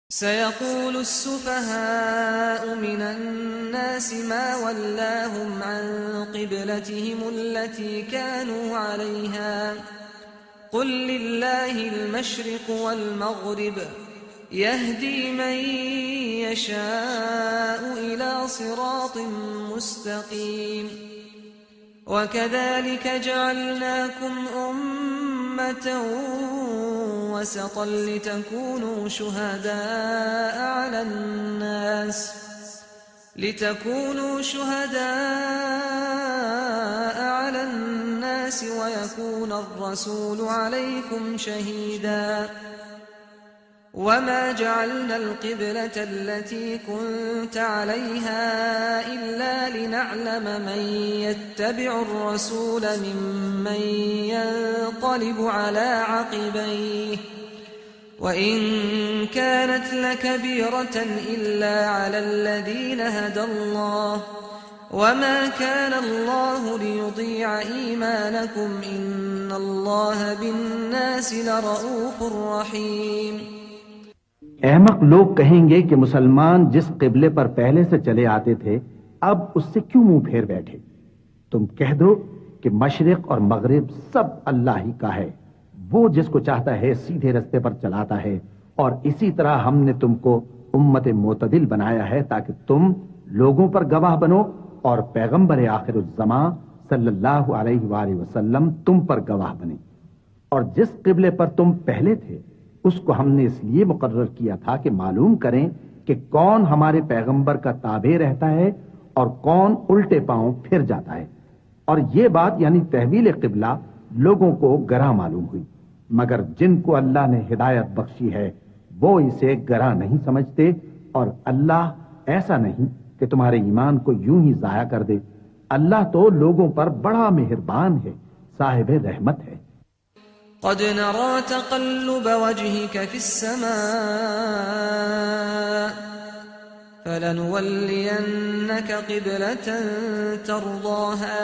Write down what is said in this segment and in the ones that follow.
सयक़ूलु अस्सुफ़हाउ मिनन्नासि मा वल्लाहुम अन क़िब्लतिहिमुल्लती कानू अलैहा क़ुल लिल्लाहिल मशरिक़ु वल मग़रिब यहदी मन यशाअु इला सिरातिम मुस्तक़ीम वकज़ालिक जअलनाकुम उम्मतन वसतन लितकूनू शुहदाअ अलन्नास वयकून अर्रसूलु अलैकुम शहीदा वमा जअलना अलक़िब्लत अल्लती कुन्त अलैहा इल्ला लिनअलम मन यत्तबिउ अर्रसूल मिम्मन यन्क़लिबु अला अक़बैहि वइन कानत लकबीरतन इल्ला अला अल्लज़ीन हदल्लाह वमा कान अल्लाहु लियुड़ीअ ईमानकुम इन्नल्लाह बिन्नासि लरऊफ़ुर रहीम। अहमक लोग कहेंगे कि मुसलमान जिस किबले पर पहले से चले आते थे अब उससे क्यों मुंह फेर बैठे। तुम कह दो कि मशरिक और मगरिब सब अल्लाह ही का है, वो जिसको चाहता है सीधे रास्ते पर चलाता है। और इसी तरह हमने तुमको उम्मत मोतदिल बनाया है ताकि तुम लोगों पर गवाह बनो और पैगंबर आखिरुज़्ज़मा सल्लल्लाहु अलैहि वसल्लम तुम पर गवाह बने। और जिस किबले पर तुम पहले थे उसको हमने इसलिए मुकर्रर किया था कि मालूम करें कि कौन हमारे पैगंबर का ताबे रहता है और कौन उल्टे पांव फिर जाता है। और ये बात यानी तहवील किबला लोगों को गरा मालूम हुई, मगर जिनको अल्लाह ने हिदायत बख्शी है वो इसे गरा नहीं समझते। और अल्लाह ऐसा नहीं कि तुम्हारे ईमान को यूं ही जाया कर दे। अल्लाह तो लोगों पर बड़ा मेहरबान है, साहिब रहमत है। क़द नरा तक़ल्लुब वजहिक फ़िस्समाअ फलनुवल्लियन्नक क़िब्लतन तर्ज़ाहा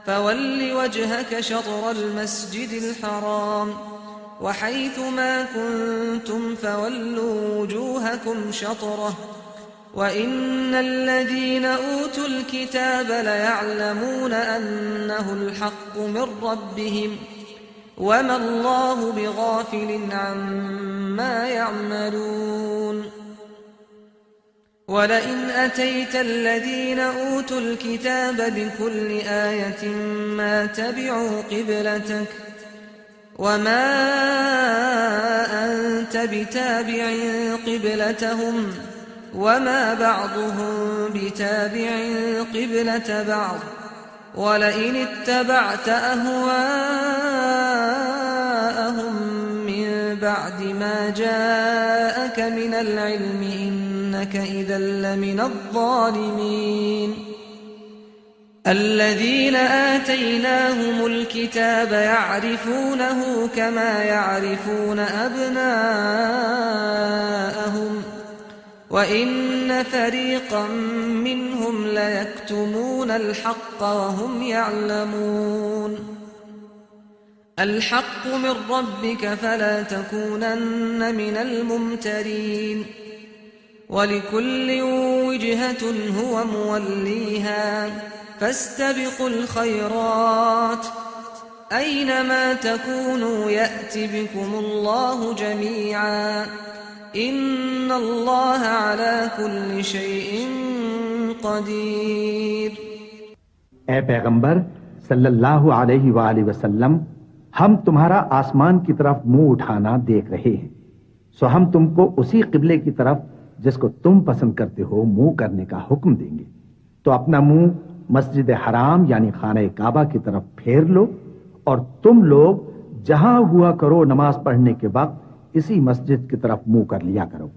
फवल्लि वजहक शत्रल मस्जिदिल हराम वहैथुमा कुन्तुम फवल्लू वुजूहकुम शत्रह वइन्नल्लज़ीन ऊतुल किताब लयअलमून अन्नहुल हक़्क़ु मिर रब्बिहिम वमा अल्लाहु बिगाफिलिन अम्मा यअमलून वलइन अतैतल्लज़ीन ऊतुल किताब बिकुल्लि आयतिन मा तबिअू क़िब्लतक वमा अंत बिताबिअन क़िब्लतहुम वमा बअदुहुम बिताबिअन क़िब्लत बअद वलइन इत्तबअत अहवाअहुम मिन बअदि मा जाअक मिनल इल्मि इन्नक इज़न लमिनज़-ज़ालिमीन। الذين آتيناهم الكتاب يعرفونه كما يعرفون أبناءهم وإن فريقا منهم ليكتمون الحق وهم يعلمون الحق من ربك فلا تكونن من الممترين ولكل وجهة هو موليها فاستبقوا الخيرات أينما تكونوا يأت بكم الله جميعا إن الله على كل شيء قدير। ए पैगंबर सल्लल्लाहु अलैहि वसल्लम, हम तुम्हारा आसमान की तरफ मुंह उठाना देख रहे हैं, सो हम तुमको उसी किबले की तरफ जिसको तुम पसंद करते हो मुंह करने का हुक्म देंगे। तो अपना मुंह मस्जिद हराम यानी खाने काबा की तरफ फेर लो और तुम लोग जहां हुआ करो नमाज पढ़ने के वक्त इसी मस्जिद की तरफ मुंह कर लिया करो।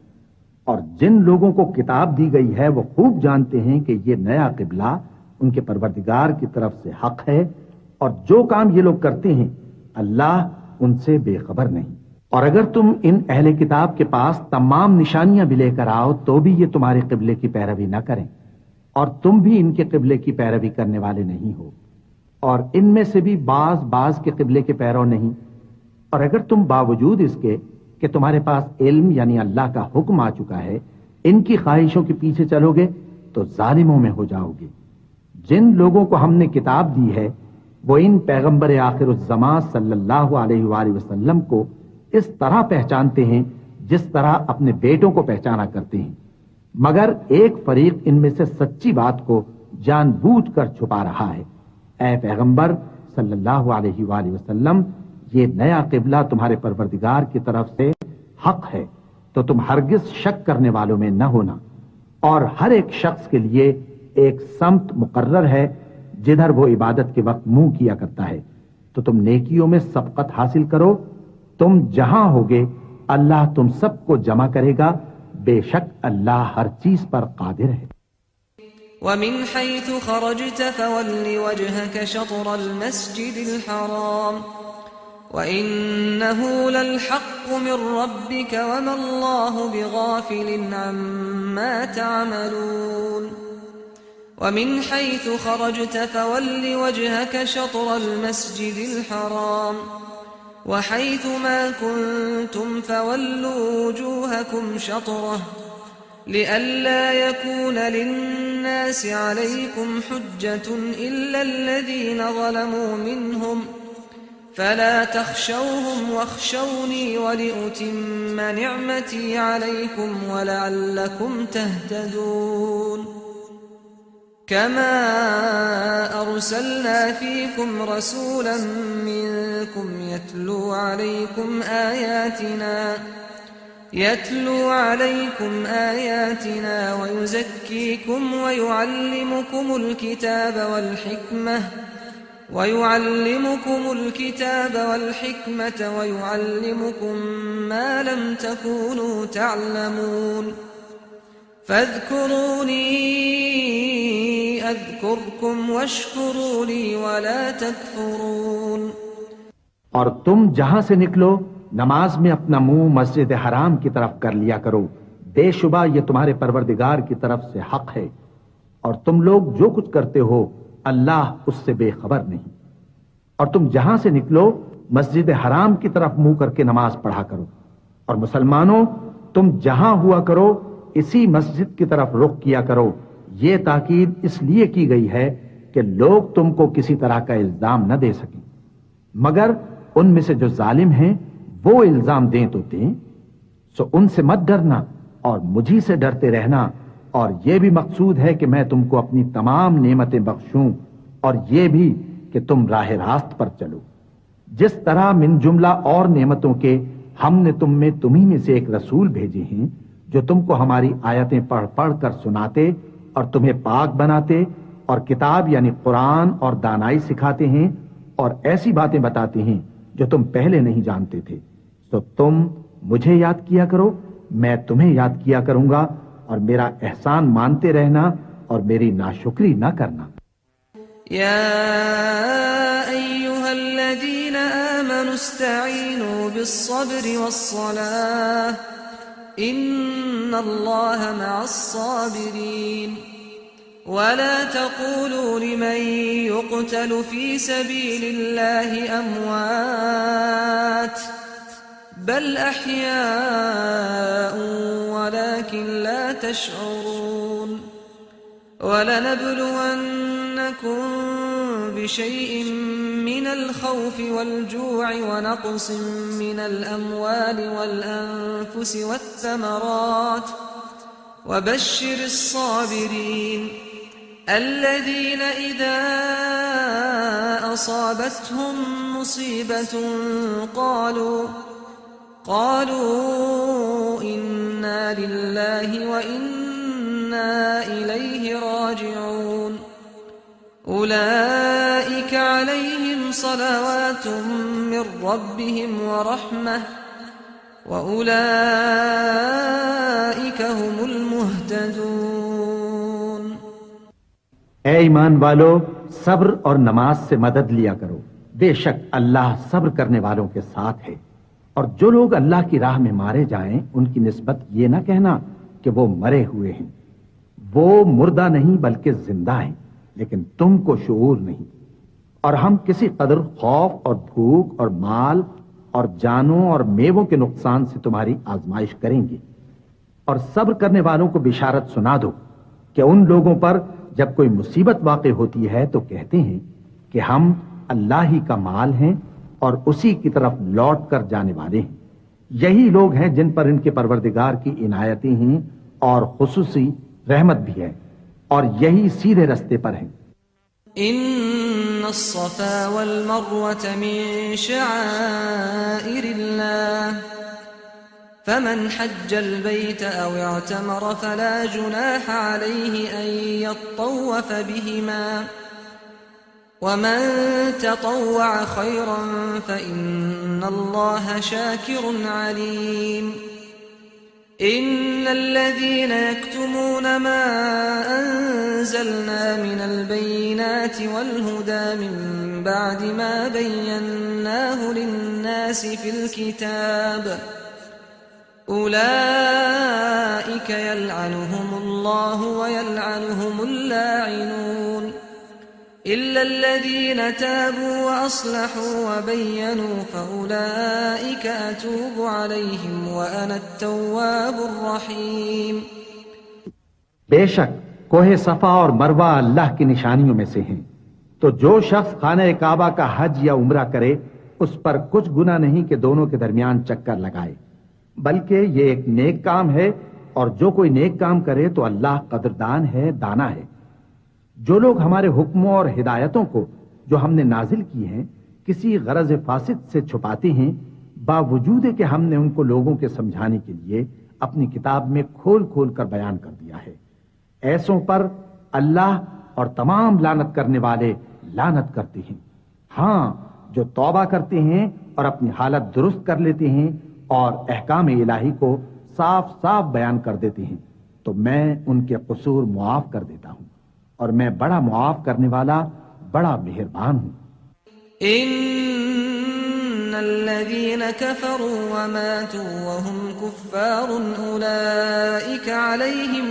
और जिन लोगों को किताब दी गई है वो खूब जानते हैं कि ये नया किबला उनके परवरदिगार की तरफ से हक है और जो काम ये लोग करते हैं अल्लाह उनसे बेखबर नहीं। और अगर तुम इन अहले किताब के पास तमाम निशानियां भी लेकर आओ तो भी ये तुम्हारे किबले की पैरवी न करें और तुम भी इनके किबले की पैरवी करने वाले नहीं हो और इनमें से भी बाज के किबले के पैरव नहीं। और अगर तुम बावजूद इसके कि तुम्हारे पास इल्म यानी अल्लाह का हुक्म आ चुका है, इनकी ख्वाहिशों के पीछे चलोगे तो जालिमों में हो जाओगे। जिन लोगों को हमने किताब दी है वो इन पैगंबर आखिरुज़्ज़मां सल्लल्लाहु अलैहि वसल्लम को इस तरह पहचानते हैं जिस तरह अपने बेटों को पहचाना करते हैं, मगर एक फरीक इनमें से सच्ची बात को जानबूझकर छुपा रहा है। ऐ पैगंबर सल्लल्लाहु अलैहि वसल्लम, ये नया किबला तुम्हारे परवरदिगार की तरफ से हक है, तो तुम हरगिज शक करने वालों में न होना। और हर एक शख्स के लिए एक समत मुकर्रर है जिधर वो इबादत के वक्त मुंह किया करता है, तो तुम नेकियों में सबकत हासिल करो। तुम जहां होगे अल्लाह तुम सबको जमा करेगा, बेशक अल्लाह हर चीज पर कादिर है। वमिन हैथु खरजत फवल्लि वजहक शत्रल मस्जिदिल हराम वइन्नहु लल्हक्कु मिर रब्बिक वमल्लाहु बिगाफिलिन अम्मा तअमलून। वमिन हैथु खरजत फवल्लि वजहक शत्रल मस्जिदिल हराम वहैथुमा कुन्तुम फवल्लू वुजूहकुम शत्रह लिअल्ला यकून लिन्नासि अलैकुम हुज्जतुन इल्ला अल्लज़ीना ज़लमू मिन्हुम फला तख्शौहुम वख्शौनी वलिउतिम्म निअमती अलैकुम वलअल्लकुम तहतदून। कमा अरसलना फीकुम रसूलन मिनकुम यत्लू अलैकुम आयातिना वयुज़क्कीकुम वयुअल्लिमुकुमुल किताब वल हिकमत वयुअल्लिमुकुम मा लम तकूनू तअलमून फज़कुरूनी अज़कुरकुम वश्कुरू ली वला तकफुरून। और तुम जहां से निकलो नमाज में अपना मुंह मस्जिद हराम की तरफ कर लिया करो, बेशुबा ये तुम्हारे परवरदिगार की तरफ से हक है, और तुम लोग जो कुछ करते हो अल्लाह उससे बेखबर नहीं। और तुम जहां से निकलो मस्जिद हराम की तरफ मुंह करके नमाज पढ़ा करो, और मुसलमानों तुम जहां हुआ करो इसी मस्जिद की तरफ रुख किया करो। ये ताकीद इसलिए की गई है कि लोग तुमको किसी तरह का इल्जाम न दे सकें, मगर उनमें से जो जालिम हैं वो इल्जाम दें तो दें। सो उनसे मत डरना और मुझी से डरते रहना, और यह भी मकसूद है कि मैं तुमको अपनी तमाम नेमतें बख्शूं, और यह भी कि तुम राह रास्त पर चलो। जिस तरह मिन जुमला और नेमतों के हमने तुम्ही में से एक रसूल भेजे हैं जो तुमको हमारी आयतें पढ़ पढ़ कर सुनाते और तुम्हें पाक बनाते और किताब यानी कुरान और दानाई सिखाते हैं और ऐसी बातें बताते हैं जो तुम पहले नहीं जानते थे। तो तुम मुझे याद किया करो, मैं तुम्हें याद किया करूंगा, और मेरा एहसान मानते रहना और मेरी नाशुक्री न करना। या अय्युहल्लज़ीना आमनु इस्तईनु बिस्सब्रि वस्सलाह इन्नल्लाहा मअस्साबिरीन वला तक़ूलू लिमन युक़तलु फ़ी सबीलिल्लाहि अमवात बल अह्याउन वलाकिन ला तशऊरून वलनब्लुवन्नकुम बिशैइन मिनल खौफ़ि वल्जू'i वनक़्सिन मिनल अम्वालि वल अन्फुसि वत्थमरात वबश्शिरिस साबिरीन الذين إذا أصابتهم مصيبة قالوا إنا لله وإنا إليه راجعون أولئك عليهم صلوات من ربهم ورحمة وأولئك هم المهتدون। ऐ ईमान वालो, सब्र और नमाज से मदद लिया करो, बेशक अल्लाह सब्र करने वालों के साथ है। और जो लोग अल्लाह की राह में मारे जाएं उनकी निस्बत ये ना कहना कि वो मरे हुए हैं, वो मुर्दा नहीं बल्कि जिंदा हैं, लेकिन तुमको शऊर नहीं। और हम किसी कदर खौफ और भूख और माल और जानों और मेवों के नुकसान से तुम्हारी आजमाइश करेंगे। और सब्र करने वालों को बिशारत सुना दो कि उन लोगों पर जब कोई मुसीबत वाक़ई होती है तो कहते हैं कि हम अल्लाह ही का माल हैं और उसी की तरफ लौट कर जाने वाले हैं। यही लोग हैं जिन पर इनके परवरदिगार की इनायतें हैं और खुसूसी रहमत भी है, और यही सीधे रास्ते पर हैं। इन्नस्सफ़ा वल मरवत मिन शआइरिल्लाह फमन हज्जल बैत औ इअतमर फला जुनाह अलैहि अन यत्तव्वफ़ बिहिमा वमन ततव्वअ खैरन फ़इन्नल्लाह शाकिरुन अलीम। इन्नल्लज़ीना यक्तुमूना मा अंज़लना मिनल बय्यिनाति वल हुदा मिन बअदि मा बय्यन्नाहु लिन्नासि फिल किताब उलाइक यलअनुहुमुल्लाहु व यलअनुहुमुल लाइनून इल्लल्लज़ीना ताबू व अस्लहू व बय्यनू फउलाइक अतूबु अलैहिम व अना अत-तव्वाबुर रहीम। बेशक कोहे सफा और मरवा अल्लाह की निशानियों में से हैं, तो जो शख्स खाने काबा का हज या उम्रा करे उस पर कुछ गुनाह नहीं कि दोनों के दरमियान चक्कर लगाए, बल्कि ये एक नेक काम है, और जो कोई नेक काम करे तो अल्लाह कदरदान है, दाना है। जो लोग हमारे हुक्मों और हिदायतों को जो हमने नाजिल की हैं किसी गरज फासिद से छुपाते हैं, बावजूद कि हमने उनको लोगों के समझाने के लिए अपनी किताब में खोल खोल कर बयान कर दिया है, ऐसों पर अल्लाह और तमाम लानत करने वाले लानत करते हैं। हां, जो तौबा करते हैं और अपनी हालत दुरुस्त कर लेते हैं और अहकाम इलाही को साफ साफ बयान कर देते हैं, तो मैं उनके कसूर मुआफ कर देता हूं, और मैं बड़ा मुआफ करने वाला, बड़ा मेहरबान हूं। इन्नल्लज़ीना कफ़रू व मातू व हुम कुफ़्फ़ारुन उलाइक अलैहिम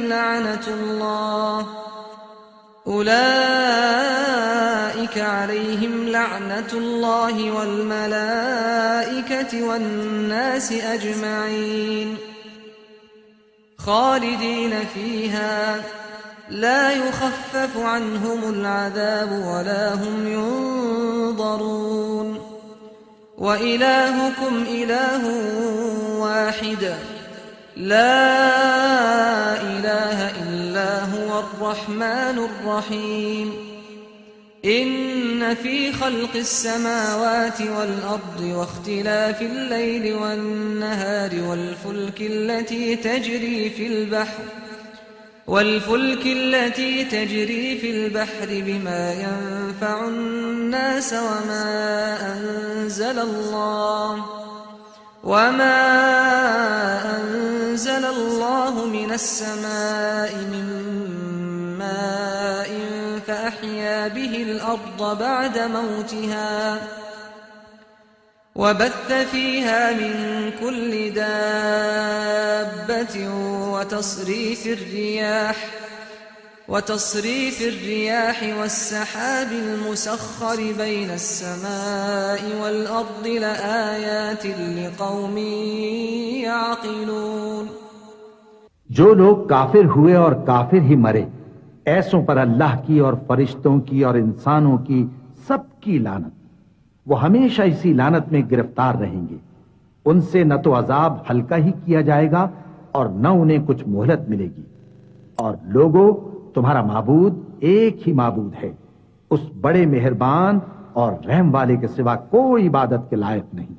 लअनतुल्लाहि वल मलाइकति वन नासि अजमईन खालिदीन फीहा ला युखफ़्फ़फ़ु अन्हुमुल अज़ाब वला हुम युनज़रून व इलाहुकुम इलाहुन वाहिद ला इलाहा इल्ला हुवर रहमानुर रहीम। इन्न फी खल्क़िस समावाति वल अर्दि वख्तिलाफिल लैलि वन नहारि वल फुल्कि allati tajri fil bahri bima yanfa'un nas وما أنزل الله من السماء من ماء فأحيا به الأرض بعد موتها وبث فيها من كل دابة وتصريف الرياح والسحاب المسخر بين السماء والأرض لآيات لقوم يعقلون। जो लोग काफिर हुए और काफिर ही मरे, ऐसों पर अल्लाह की और फरिश्तों की और इंसानों की सबकी लानत। वो हमेशा इसी लानत में गिरफ्तार रहेंगे। उनसे न तो अजाब हल्का ही किया जाएगा और न उन्हें कुछ मोहलत मिलेगी। और लोगों, तुम्हारा माबूद एक ही माबूद है, उस बड़े मेहरबान और रहम वाले के सिवा कोई इबादत के लायक नहीं।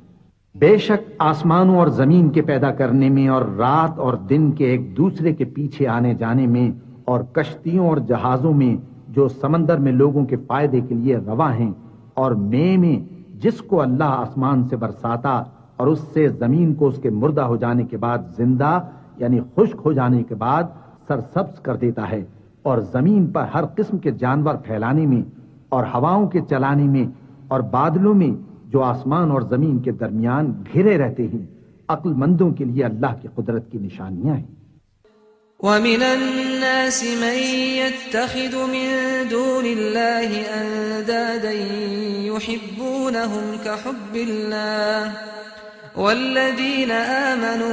बेशक आसमानों और जमीन के पैदा करने में और रात और दिन के एक दूसरे के पीछे आने जाने में और कश्तियों और जहाजों में जो समंदर में लोगों के फायदे के लिए रवा हैं, और में जिसको अल्लाह आसमान से बरसाता और उससे जमीन को उसके मुर्दा हो जाने के बाद जिंदा यानी खुश्क हो जाने के बाद सरसब्ज कर देता है, और जमीन पर हर किस्म के जानवर फैलाने में और हवाओं के चलाने में और बादलों में जो आसमान और जमीन के दरमियान घिरे रहते हैं, अक्लमंदों के लिए अल्लाह की कुदरत की निशानियां हैं। وَمِنَ النَّاسِ مَن يَتَّخِذُ مِن دُونِ اللَّهِ أَندَادًا يُحِبُّونَهُمْ كَحُبِّ اللَّهِ वल्लज़ीन आमनू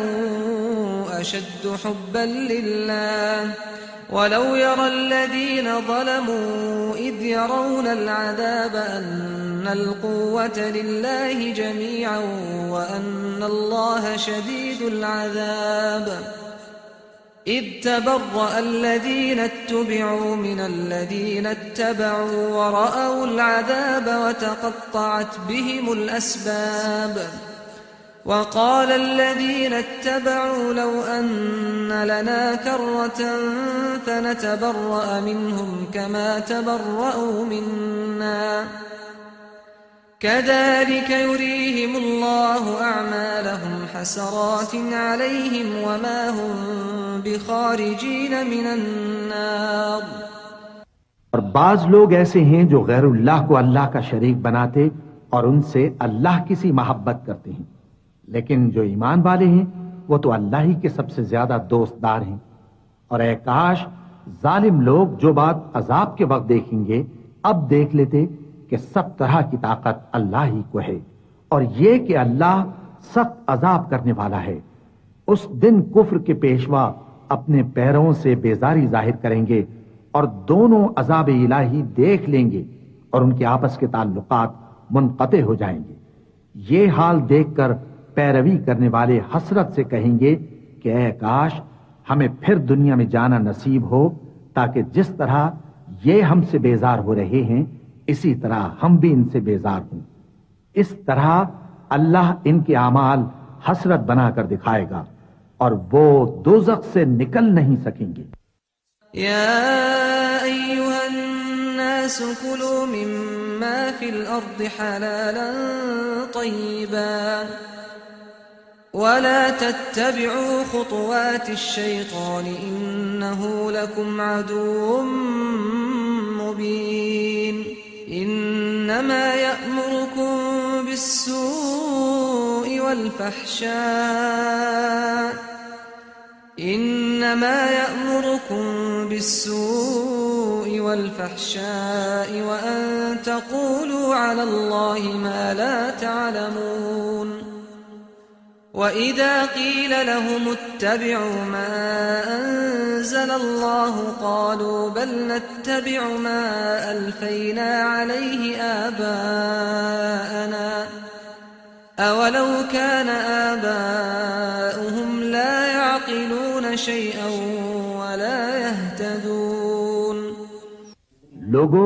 अशद्दु हुब्बन लिल्लाह वलौ यरल्लज़ीन ज़लमू इज़ यरौनल अज़ाब अन्नल क़ुव्वत लिल्लाहि जमीअन व अन्नल्लाह शदीदुल अज़ाब इज़ तबर्रअल्लज़ीन इत्तबअू मिनल्लज़ीन इत्तबअू व रअऊल अज़ाब व तक़त्तअत बिहिमुल अस्बाब وقال الذين اتبعوا لو أن لنا كرة فنتبرأ منهم كما تبرأوا منا كذلك يريهم الله أعمالهم حسرات عليهم وما هم بخارجين من النار। और बाज लोग ऐसे हैं जो गैरुल्लाह को अल्लाह का शरीक बनाते और उनसे अल्लाह की सी मोहब्बत करते हैं, लेकिन जो ईमान वाले हैं वो तो अल्लाह ही के सबसे ज्यादा दोस्तदार हैं। और ऐ काश जालिम लोग जो बात अजाब के वक्त देखेंगे अब देख लेते कि सब तरह की ताकत अल्लाह ही को है और ये कि अल्लाह सख्त अजाब करने वाला है। उस दिन कुफ्र के पेशवा अपने पैरों से बेजारी जाहिर करेंगे और दोनों अजाब इलाही देख लेंगे और उनके आपस के ताल्लुकात मुनक़ते हो जाएंगे। ये हाल देखकर पैरवी करने वाले हसरत से कहेंगे कि ऐ काश हमें फिर दुनिया में जाना नसीब हो, ताकि जिस तरह ये हमसे बेजार हो रहे हैं इसी तरह हम भी इनसे बेजार हों। इस तरह अल्लाह इनके आमाल हसरत बनाकर दिखाएगा और वो दोज़ख से निकल नहीं सकेंगे। या अय्युहन नास कुलू मिम्मा फिल अर्दि हलालन तय्यिबा वला तत्तबिउ खुतवाति शैतान इन्नहु लकुम अदुव्वुम मुबीन। इन्नमा यअमुरुकुम बिस्सूइ वल फहशाइ व अन तक़ूलू अला अल्लाहि मा ला तअलमून। وإذا قيل لهم اتبعوا ما أنزل الله قالوا بل نتبع ما ألفينا عليه آباءنا أولو كان آباؤهم لا يعقلون شيئا ولا يهتدون। लोगो,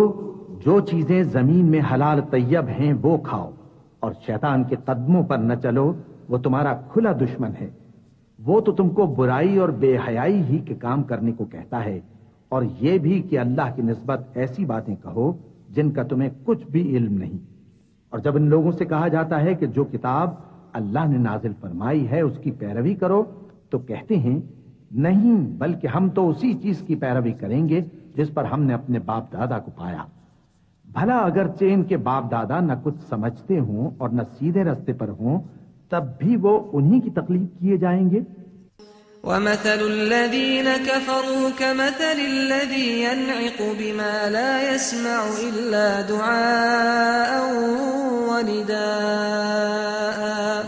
जो चीजें जमीन में हलाल तैयब हैं वो खाओ और शैतान के कदमों पर न चलो, वो तुम्हारा खुला दुश्मन है। वो तो तुमको बुराई और बेहयाई ही के काम करने को कहता है और ये भी कि अल्लाह की निस्बत ऐसी बातें कहो जिनका तुम्हें कुछ भी इल्म नहीं। और जब इन लोगों से कहा जाता है कि जो किताब अल्लाह ने नाजिल फरमाई है उसकी पैरवी करो, तो कहते हैं नहीं, बल्कि हम तो उसी चीज की पैरवी करेंगे जिस पर हमने अपने बाप दादा को पाया। भला अगरचे इनके बाप दादा न कुछ समझते हों और न सीधे रास्ते पर हों, तब भी वो उन्हीं की तकलीफ किए जाएंगे। वमथलुल्लज़ीन कफ़रू कमथलिल्लज़ी यनइक़ु बिमा ला यस्मअु इल्ला दुआअन व निदाअन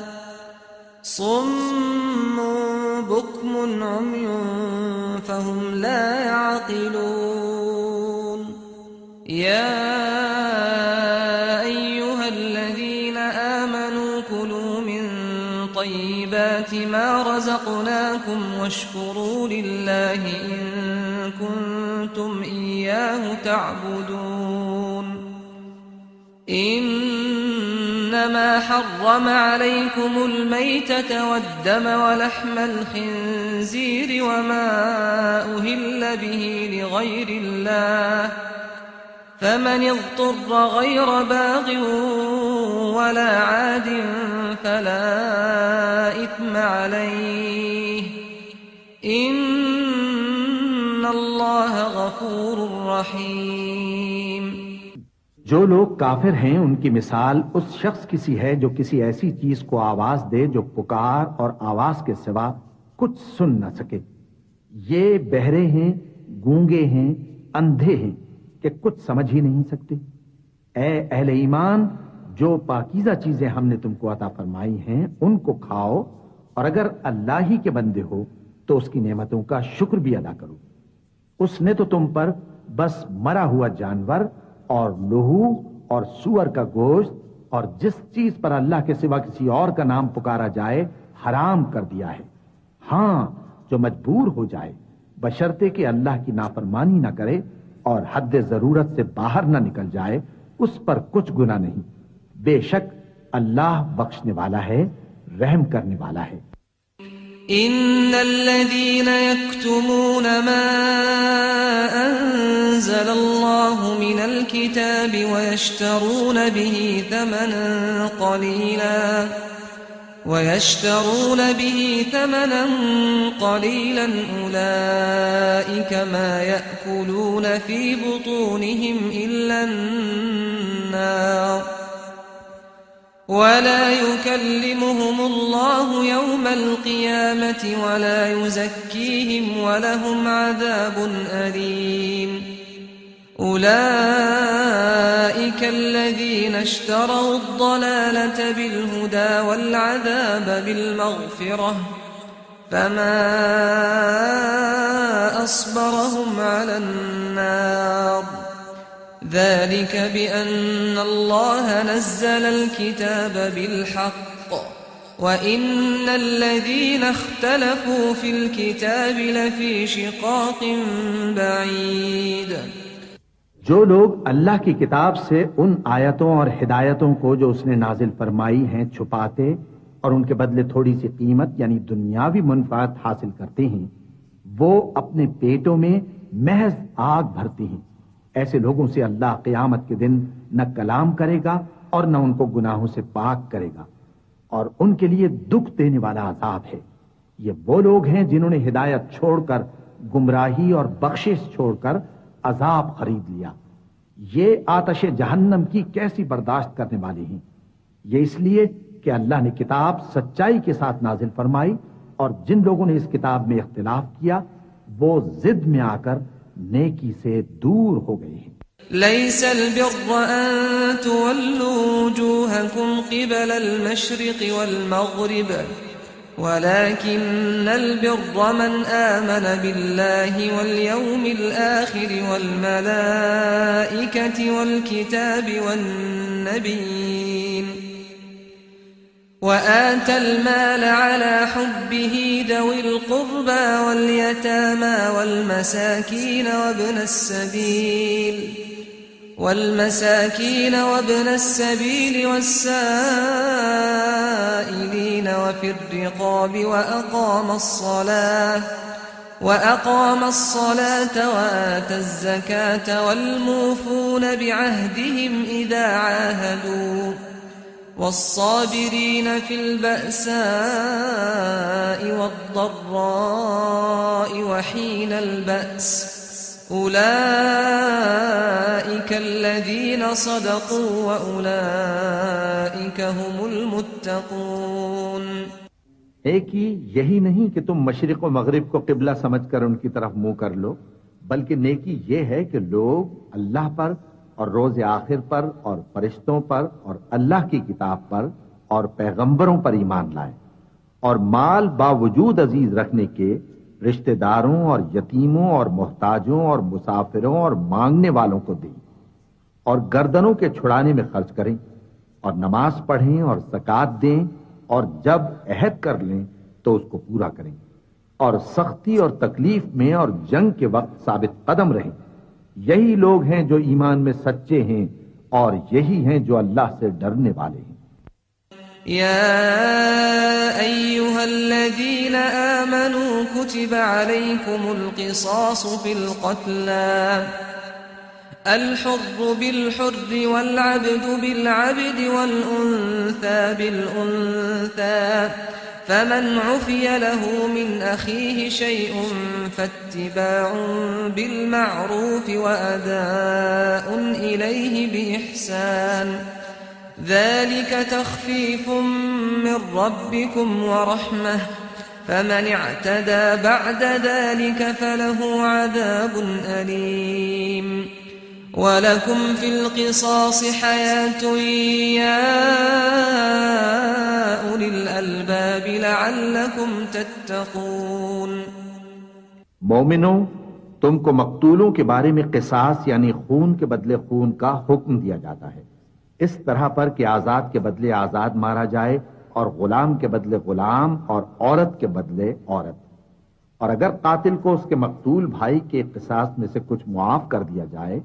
सुम्मुन बुक्मुन उम्युन फहुम ला यअक़िलून। या طيبات ما رزقناكم واشكروا لله إن كنتم إياه تعبدون। إنما حرم عليكم الميتة والدم ولحم الخنزير وما أهل به لغير الله فمن اضطر غير باغ ولا عاد فلا إثم عليه إن الله غفور रहीम। जो लोग काफिर हैं उनकी मिसाल उस शख्स की सी है जो किसी ऐसी चीज को आवाज दे जो पुकार और आवाज के सिवा कुछ सुन न सके। ये बहरे हैं, गूंगे हैं, अंधे हैं कि कुछ समझ ही नहीं सकते। ऐ अहले ईमान, जो पाकीज़ा चीजें हमने तुमको अता फरमाई हैं उनको खाओ, और अगर अल्लाह ही के बंदे हो तो उसकी नेमतों का शुक्र भी अदा करो। उसने तो तुम पर बस मरा हुआ जानवर और लहू और सूअर का गोश्त और जिस चीज पर अल्लाह के सिवा किसी और का नाम पुकारा जाए हराम कर दिया है। हां, जो मजबूर हो जाए बशर्ते कि अल्लाह की नाफरमानी ना करे और हद जरूरत से बाहर ना निकल जाए, उस पर कुछ गुनाह नहीं। बेशक अल्लाह बख्शने वाला है, रहम करने वाला है। इन्नल्लज़ीन यक्तुमून मा अंज़लल्लाहु मिनल किताबि वयश्तरून बिही थमनन क़लीलन उलाइक मा यअकुलून फी बुतूनिहिम इल्लन नार वला युकल्लिमुहुमुल्लाहु यौमल क़ियामति वला युज़क्कीहिम वलहुम अज़ाबुन अलीम। उलाइक अल्लज़ीना इश्तरौ अद-दलालत बिल-हुदा वल-अज़ाब बिल-मग़फ़िरह फमा अस्बरहुम अलन-नार ذلك بأن الله نزل الكتاب بالحق وإن الذين اختلفوا في الكتاب لفي شقاق بعيد। जो लोग अल्लाह की किताब से उन आयतों और हिदायतों को जो उसने नाजिल फरमाई हैं छुपाते और उनके बदले थोड़ी सी कीमत यानी दुनियावी मुनफात हासिल करते हैं, वो अपने पेटों में महज आग भरते हैं। ऐसे लोगों से अल्लाह क़यामत के दिन न कलाम करेगा और न उनको गुनाहों से पाक करेगा, और उनके लिए दुख देने वाला अज़ाब है। ये वो लोग हैं जिन्होंने हिदायत छोड़कर, गुमराही और बख्शिश छोड़कर अजाब खरीद लिया। ये आतश जहन्नम की कैसी बर्दाश्त करने वाले हैं। ये इसलिए कि अल्लाह ने किताब सच्चाई के साथ नाजिल फरमाई, और जिन लोगों ने इस किताब में इख्तिलाफ किया वो जिद में आकर नेकी से दूर हो गए हैं। लैसल बिर्र अन तुवल्लू वुजूहकुम क़िबलल मशरिक़ि वल मग़रिब वलाकिन्नल बिर्र मन आमन बिल्लाहि वल यौमिल आखिरि वल मलाइकति वल किताबि वन नबिय्यीन وآتى المال على حبه ذوي القربى واليتامى والمساكين وابن السبيل والسائلين وفي الرقاب وأقام الصلاة وآتى الزكاة والموفون بعهدهم إذا عاهدوا والصابرين في البأساء والضراء وحين البأس أولئك الذين صدقوا وأولئك هم المتقون। एक ही यही नहीं कि तुम मशरिक और मगरिब को किबला समझकर उनकी तरफ मुंह कर लो, बल्कि नेकी ये है कि लोग अल्लाह पर और रोज़े आखिर पर और फरिश्तों पर और अल्लाह की किताब पर और पैगंबरों पर ईमान लाए, और माल बावजूद अजीज रखने के रिश्तेदारों और यतीमों और मोहताजों और मुसाफिरों और मांगने वालों को दें, और गर्दनों के छुड़ाने में खर्च करें, और नमाज पढ़ें और ज़कात दें, और जब अहद कर लें तो उसको पूरा करें, और सख्ती और तकलीफ में और जंग के वक्त साबित कदम रहें। यही लोग हैं जो ईमान में सच्चे हैं, और यही हैं जो अल्लाह से डरने वाले हैं। या अय्युहल्लज़ीना आमनू कुतिबा अलैकुमुल क़िसासु फ़िल क़त्ला अल-हुर्रु बिल-हुर्रि वल-अब्दु बिल-अब्दि वल-उन्सा बिल-उन्सा फमन उफ़िय लहू मिन अख़ीहि शैउन फ़त्तिबाउन बिल-मअरूफ़ व अदाउन इलैहि बिइहसान ज़ालिक तख़फ़ीफ़ुम मिन रब्बिकुम व रहमह फमन अ'तदा बअद ज़ालिक फलहु अज़ाबुन अलीम। वलकुम फिल क़िसास हयातुन या उलिल अलबाब लअल्लकुम तत्तक़ून। मोमिनो, तुमको मकतूलों के बारे में क़िसास यानी खून के बदले खून का हुक्म दिया जाता है, इस तरह पर कि आजाद के बदले आजाद मारा जाए और गुलाम के बदले गुलाम और औरत के बदले औरत। और अगर कातिल को उसके मकतूल भाई के क़िसास में से कुछ मुआफ कर दिया जाए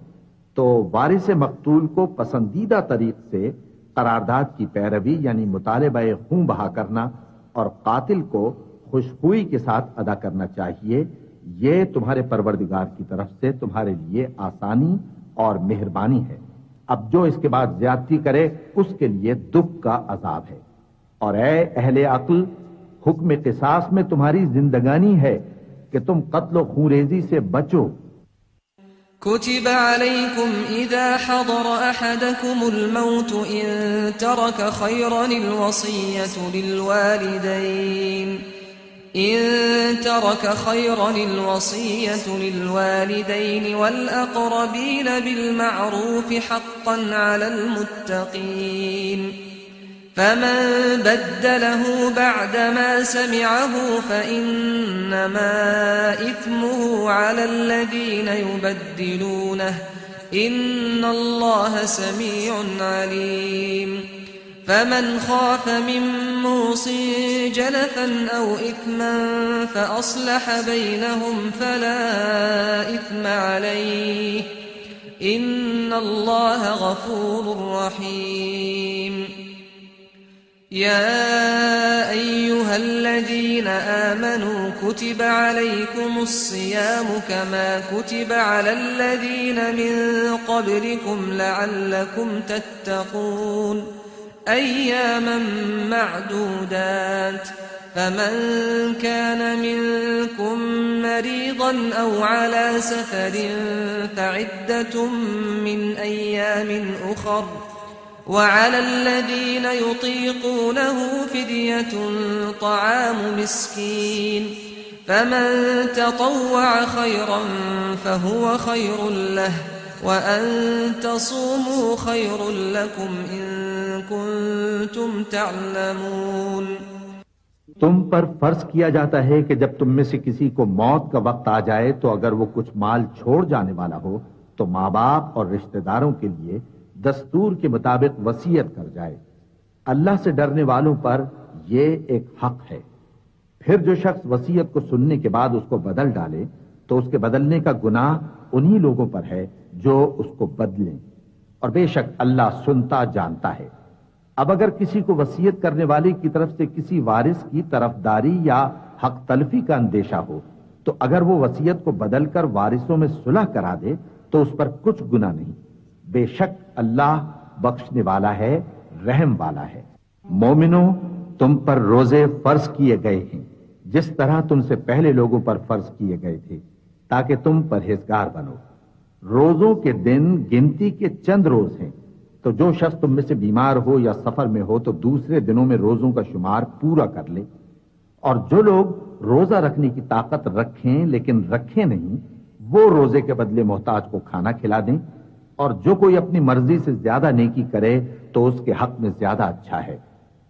तो वारिस मकतूल को पसंदीदा तरीक से करारदाद की पैरवी यानी मुतालबा खून बहा करना और कातिल को खुशखुई के साथ अदा करना चाहिए। ये तुम्हारे परवरदिगार की तरफ से तुम्हारे लिए आसानी और मेहरबानी है। अब जो इसके बाद ज्यादती करे उसके लिए दुख का अजाब है। और ए अहले अक्ल, हुक्म क़िसास में तुम्हारी जिंदगानी है कि तुम कत्ल खूरेजी से बचो। कुतिब अलैकुम इज़ा हदर अहदकुमुल मौत इन तरक खैरनिल वसिय्यतु लिलवालिदैन वल अक़रबीन बिलमअरूफ हक़्क़न अलल मुत्तक़ीन। फमन बद्दलहु बअदमा समिअहु फइन्नमा इस्मुहु अलल्लज़ीन युबद्दिलूनहु इन्नल्लाह समीउन अलीम। फमन खाफ मिन मूसिन जनफन औ इथमन फअस्लह बैनहुम फला इथ्म अलैहि इन्नल्लाह गफूरुर रहीम। या अय्युहल्लज़ीन आमनू कुतिब अलैकुमुस सियामु कमा कुतिब अलल्लज़ीन मिन क़ब्लिकुम लअल्लकुम तत्तक़ून अय्यामन मअदूदात। फमन कान मिनकुम मरीज़न औ अला सफरिन फइद्दतुम मिन अय्यामिन उख़र वअला الذين يطيقونه فدية طعام مسكين فمن تطوع خيرا فهو خير له وأن تصوموا خير لكم إن كنتم تعلمون। तुम पर फर्ज किया जाता है कि जब तुम में से किसी को मौत का वक्त आ जाए तो अगर वो कुछ माल छोड़ जाने वाला हो तो माँ बाप और रिश्तेदारों के लिए दस्तूर के मुताबिक वसीयत कर जाए। अल्लाह से डरने वालों पर यह एक हक है। फिर जो शख्स वसीयत को सुनने के बाद उसको बदल डाले तो उसके बदलने का गुनाह उन्हीं लोगों पर है जो उसको बदलें, और बेशक अल्लाह सुनता जानता है। अब अगर किसी को वसीयत करने वाले की तरफ से किसी वारिस की तरफदारी या हक तलफी का अंदेशा हो तो अगर वो वसीयत को बदलकर वारिसों में सुलह करा दे तो उस पर कुछ गुनाह नहीं। बेशक अल्लाह बख्शने वाला है, रहम वाला है। मोमिनो, तुम पर रोजे फर्ज किए गए हैं जिस तरह तुमसे पहले लोगों पर फर्ज किए गए थे ताकि तुम परहेजगार बनो। रोजों के दिन गिनती के चंद रोज हैं, तो जो शख्स तुम में से बीमार हो या सफर में हो तो दूसरे दिनों में रोजों का शुमार पूरा कर ले। और जो लोग रोजा रखने की ताकत रखें लेकिन रखें नहीं, वो रोजे के बदले मोहताज को खाना खिला दें। और जो कोई अपनी मर्जी से ज्यादा नेकी करे तो उसके हक में ज्यादा अच्छा है।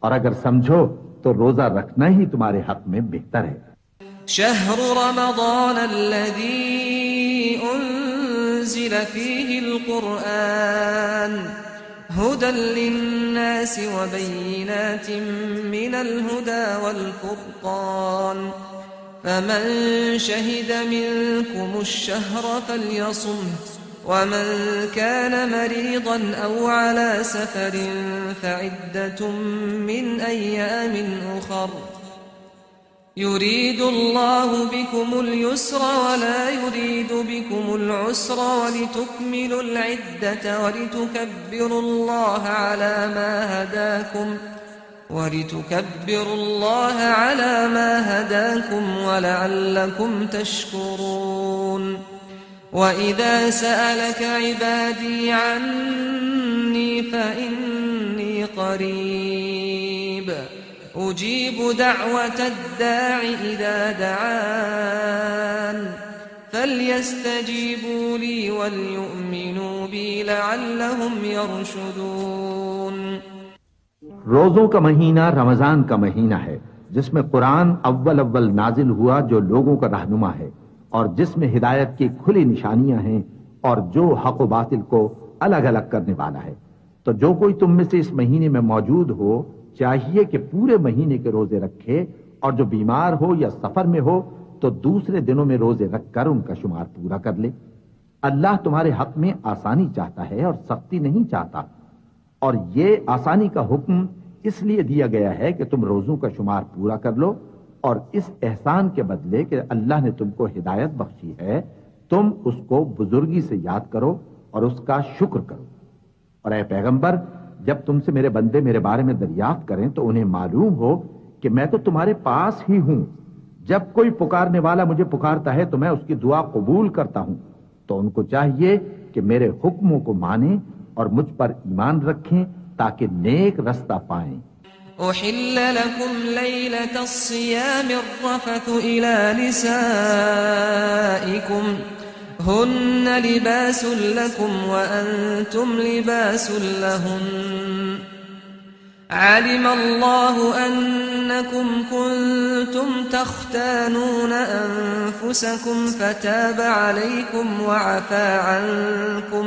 और अगर समझो तो रोजा रखना ही तुम्हारे हक में बेहतर है। शहरु रमज़ान अल्लज़ी उन्ज़िल फ़ीहिल क़ुरआन हुदन लिन्नासि व बय्यिनातिन मिनल हुदा वल फ़ुरक़ान फमन शहिद मिनकुमुश शहर फ़ल्यसुमहु वमन कान मरीज़न औ अला सफरिन फ़इद्दतुम मिन अय्यामिन उख़र युरीदुल्लाहु बिकुमुल युस्रा वला युरीदु बिकुमुल उस्रा वलितुकमिलुल इद्दत वलितुकब्बिरुल्लाह अला मा हदाकुम वलअल्लकुम तशकुरून। وإذا سألك عبادي عني فإني قريب أجيب دعوة الداع إذا دعان फल्यस्तजीबू ली वल्युमिनू बी लअल्लहुम यरशुदून। रोजों का महीना रमजान का महीना है जिसमें कुरान अव्वल अव्वल नाजिल हुआ, जो लोगों का रहनुमा है और जिसमें हिदायत की खुली निशानियां हैं और जो हक व बातिल को अलग अलग करने वाला है। तो जो कोई तुम में से इस महीने में मौजूद हो चाहिए कि पूरे महीने के रोजे रखे, और जो बीमार हो या सफर में हो तो दूसरे दिनों में रोजे रखकर उनका शुमार पूरा कर ले। अल्लाह तुम्हारे हक में आसानी चाहता है और सख्ती नहीं चाहता, और ये आसानी का हुक्म इसलिए दिया गया है कि तुम रोजों का शुमार पूरा कर लो, और इस एहसान के बदले कि अल्लाह ने तुमको हिदायत बख्शी है, तुम उसको बुजुर्गी से याद करो और उसका शुक्र करो। और ऐ पैगंबर, जब तुमसे मेरे बंदे मेरे बारे में दरियाफ्त करें तो उन्हें मालूम हो कि मैं तो तुम्हारे पास ही हूं। जब कोई पुकारने वाला मुझे पुकारता है तो मैं उसकी दुआ कबूल करता हूं। तो उनको चाहिए कि मेरे हुक्मों को माने और मुझ पर ईमान रखें ताकि नेक रास्ता पाएं। उहिल्ल लकुम लैलतस्सियामि अर्रफथु इला निसाइकुम हुन्ना लिबासुन लकुम व अंतुम लिबासुन लहुन्न अलिमा अल्लाहु अन्नकुम कुंतुम तख्तानून अनफुसकुम फताब अलैकुम व अफा अन्कुम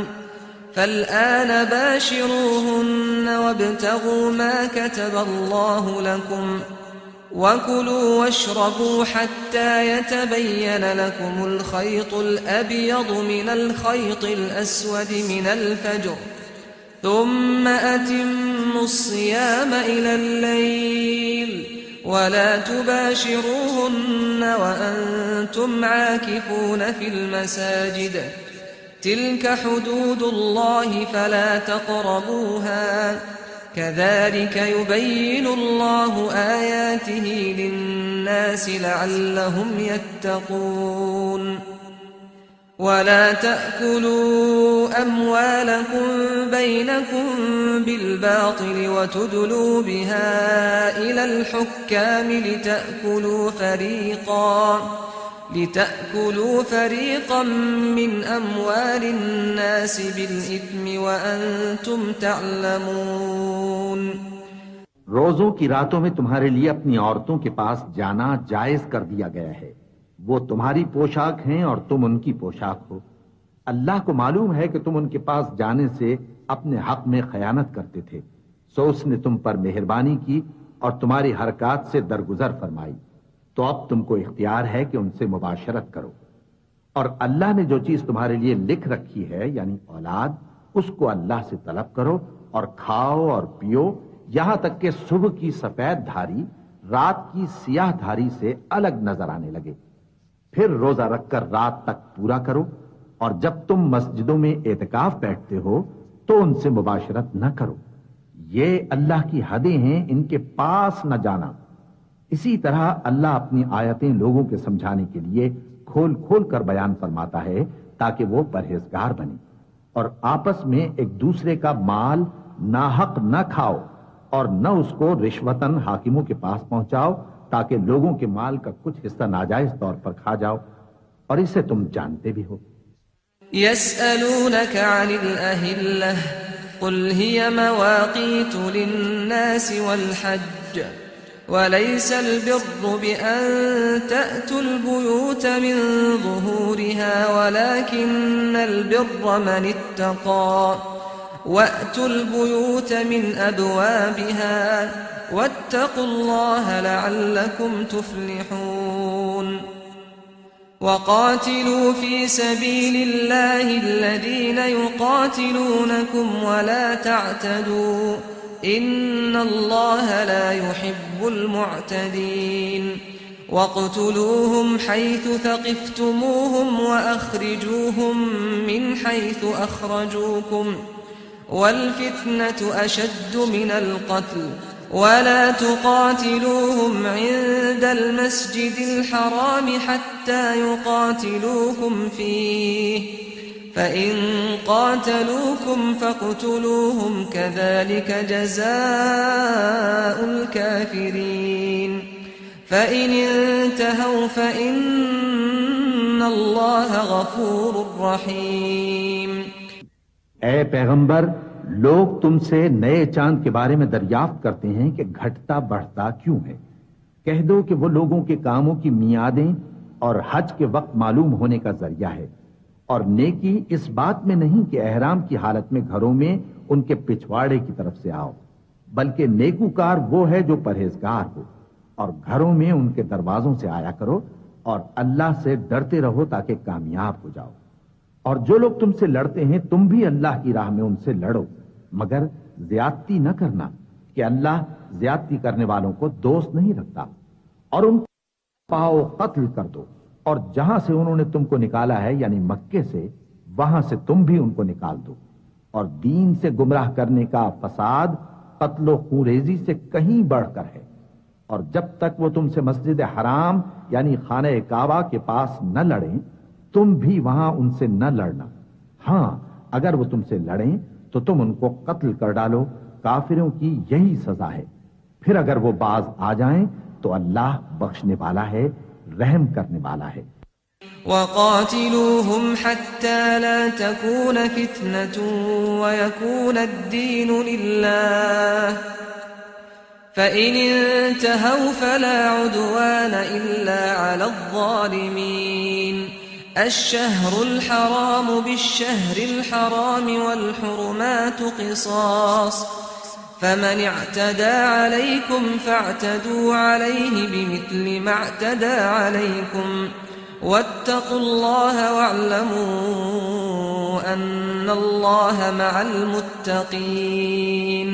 फल्आन बाशिरूहुन्न वब्तगू मा कतब अल्लाहु लकुम वकुलू वश्रबू हत्ता यतबय्यन लकुमुल खय्तुल अब्यदु मिनल खय्तिल अस्वदि मिनल फज्र थुम्म अतिम्मुस्सियाम इलल लैल वला तुबाशिरूहुन्न वअंतुम आकिफून फिल मसाजिद तिल्क हुदूदुल्लाहि फला तक़रबूहा कज़ालिक युबय्यिनुल्लाहु आयातिहि लिन्नासि लअल्लहुम यत्तक़ून। वला तअकुलू अम्वालकुम बैनकुम बिलबातिल वतुदलू बिहा इलल हुक्कामि लितअकुलू फरीक़न मिन अम्वालिन नासि बिलइस्मि व अंतुम तअलमून। रोजों की रातों में तुम्हारे लिए अपनी औरतों के पास जाना जायज कर दिया गया है। वो तुम्हारी पोशाक हैं और तुम उनकी पोशाक हो। अल्लाह को मालूम है कि तुम उनके पास जाने से अपने हक में खयानत करते थे, सो उसने तुम पर मेहरबानी की और तुम्हारी हरकत से दरगुजर फरमाई। तो अब तुमको इख्तियार है कि उनसे मुबाशरत करो, और अल्लाह ने जो चीज तुम्हारे लिए लिख रखी है यानी औलाद, उसको अल्लाह से तलब करो और खाओ और पियो, यहां तक कि सुबह की सफेद धारी रात की सियाह धारी से अलग नजर आने लगे। फिर रोजा रखकर रात तक पूरा करो, और जब तुम मस्जिदों में एतकाफ बैठते हो तो उनसे मुबाशरत न करो। ये अल्लाह की हदें हैं, इनके पास न जाना। इसी तरह अल्लाह अपनी आयतें लोगों के समझाने के लिए खोल खोल कर बयान फरमाता है ताकि वो परहेजगार बने। और आपस में एक दूसरे का माल नाहक न खाओ और न उसको रिश्वतन हाकिमों के पास पहुंचाओ ताकि लोगों के माल का कुछ हिस्सा नाजायज तौर पर खा जाओ, और इसे तुम जानते भी हो। यसअलूनक अनिल अहिल्लह कुल हिय मवाक़ीतु लिन्नासि वल हज्ज वलैसल बिर्रु बिअन तअतुल बुयूत मिन ज़ुहूरिहा वलाकिन्नल बिर्र मन इत्तक़ा वअतुल बुयूत मिन अबवाबिहा वत्तक़ुल्लाह लअल्लकुम तुफ्लिहून। वक़ातिलू फ़ी सबीलिल्लाहि अल्लज़ीना युक़ातिलूनकुम वला तअतदू इन्नल्लाह ला युहिब्बुल मुअतदीन। वक़्तुलूहुम हैथु थक़िफ़्तुमूहुम वअख़रिजूहुम मिन हैथु अख़रजूकुम वल्फ़ित्नतु अशद्दु मिनल क़त्ल वला तुक़ातिलूहुम इन्दल मस्जिदिल हराम हत्ता युक़ातिलूकुम फ़ीह फ़इन क़ातलूकुम फ़क़्तुलूहुम कज़ालिक जज़ाउल काफ़िरीन। फ़इन इंतहौ फ़इन्न इन्नल्लाह गफूरुर रहीम। ए पैगंबर, लोग तुमसे नए चांद के बारे में दरियाफ्त करते हैं कि घटता बढ़ता क्यों है। कह दो कि वो लोगों के कामों की मियादें और हज के वक्त मालूम होने का जरिया है, और नेकी इस बात में नहीं कि एहराम की हालत में घरों में उनके पिछवाड़े की तरफ से आओ, बल्कि नेकूकार वो है जो परहेजगार हो, और घरों में उनके दरवाजों से आया करो और अल्लाह से डरते रहो ताकि कामयाब हो जाओ। और जो लोग तुमसे लड़ते हैं तुम भी अल्लाह की राह में उनसे लड़ो, मगर ज्यादती न करना कि अल्लाह ज्यादती करने वालों को दोस्त नहीं रखता। और उनको पाओ कत्ल कर दो, और जहां से उन्होंने तुमको निकाला है यानी मक्के से, वहां से तुम भी उनको निकाल दो। और दीन से गुमराह करने का फसाद कत्लो खूरेजी से कहीं बढ़कर है। और जब तक वो तुमसे मस्जिद हराम यानी खाने काबा के पास न लड़ें, तुम भी वहां उनसे न लड़ना। हां, अगर वो तुमसे लड़ें तो तुम उनको कत्ल कर डालो। काफिरों की यही सजा है। फिर अगर वो बाज आ जाएं तो अल्लाह बख्शने वाला है, रहम करने वाला है। वक़ातिलूहुम हत्ता ला तकून फितनतुन वयकून अद्दीनु लिल्लाह फ़इन इंतहौ फ़ला उद्वान इल्ला अला ज़ालिमीन। अश्शहरुल हराम बिश्शहरिल हराम वल हुरुमातु क़िसास फमन अ'तदा अलैकुम फ़अ'तदू अलैहि बिमिस्लि मा अ'तदा अलैकुम वत्तक़ुल्लाह वअ'लमू अन्नल्लाह मअल मुत्तक़ीन।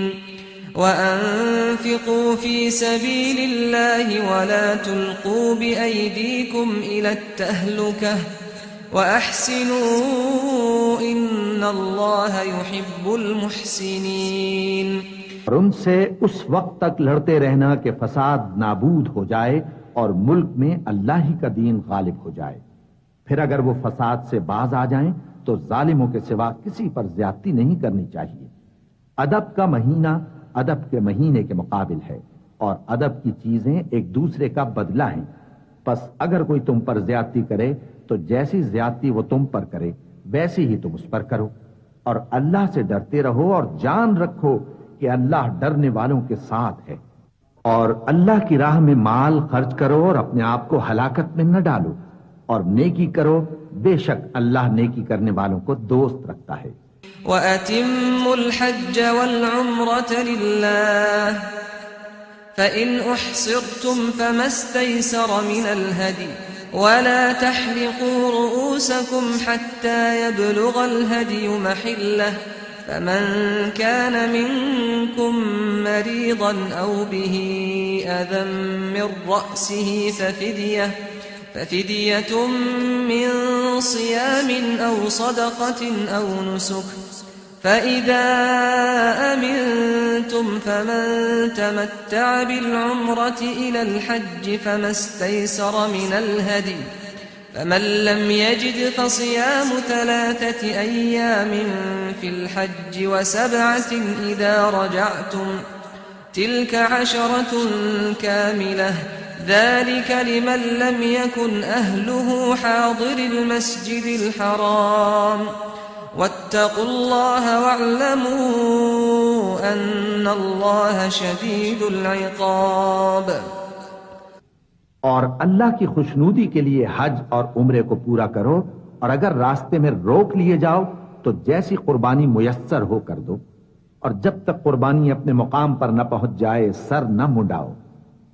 वअन्फ़िक़ू फ़ी सबीलिल्लाहि वला तुल्क़ू बिअयदीकुम इलत-तहलुकह वअहसिनू इन्नल्लाह युहिब्बुल मुहसिनीन। और उनसे उस वक्त तक लड़ते रहना कि फसाद नाबूद हो जाए और मुल्क में अल्लाह ही का दीन गालिब हो जाए। फिर अगर वो फसाद से बाज आ जाएं तो जालिमों के सिवा किसी पर ज्यादती नहीं करनी चाहिए। अदब का महीना अदब के महीने के मुकाबिल है, और अदब की चीजें एक दूसरे का बदला है। बस अगर कोई तुम पर ज्यादती करे तो जैसी ज्यादती वो तुम पर करे वैसी ही तुम उस पर करो। और अल्लाह से डरते रहो और जान रखो कि अल्लाह डरने वालों के साथ है। और अल्लाह की राह में माल खर्च करो और अपने आप को हलाकत में न डालो, और नेकी करो, बेशक अल्लाह नेकी करने वालों को दोस्त रखता है। वअतिम्मुल हज्ज वल उम्रता लिल्लाह फ़इन उहसिरतुम फ़मस्तयसर मिनल हदी वला तहलिकू रुऊसकुम हत्ता यबलुगल हदयु महल्लह फमन कान मिनकुम मरीदन औ बिही अज़म मिन रअसिही फफ़िदियतुम मिन सियामिन औ सदक़तिन औ नुसुक फ़इज़ा अमिनतुम फमन तमत्तअ बिलउम्रति इलल हज्ज फमस्तयसर मिनल हदी फमन लम यजिद फसियाम 3 अय्याम फिल हज्ज वसबअतिन इज़ा रजअतुम तिल्क 10 कामिलह ذلك لمن لم يكن أهله حاضر المسجد الحرام واتقوا الله واعلموا أن الله شديد العقاب। और अल्लाह की खुशनूदी के लिए हज और उम्रे को पूरा करो, और अगर रास्ते में रोक लिए जाओ तो जैसी कुर्बानी मुयस्सर हो कर दो। और जब तक कुर्बानी अपने मुकाम पर न पहुंच जाए सर न मुंडाओ।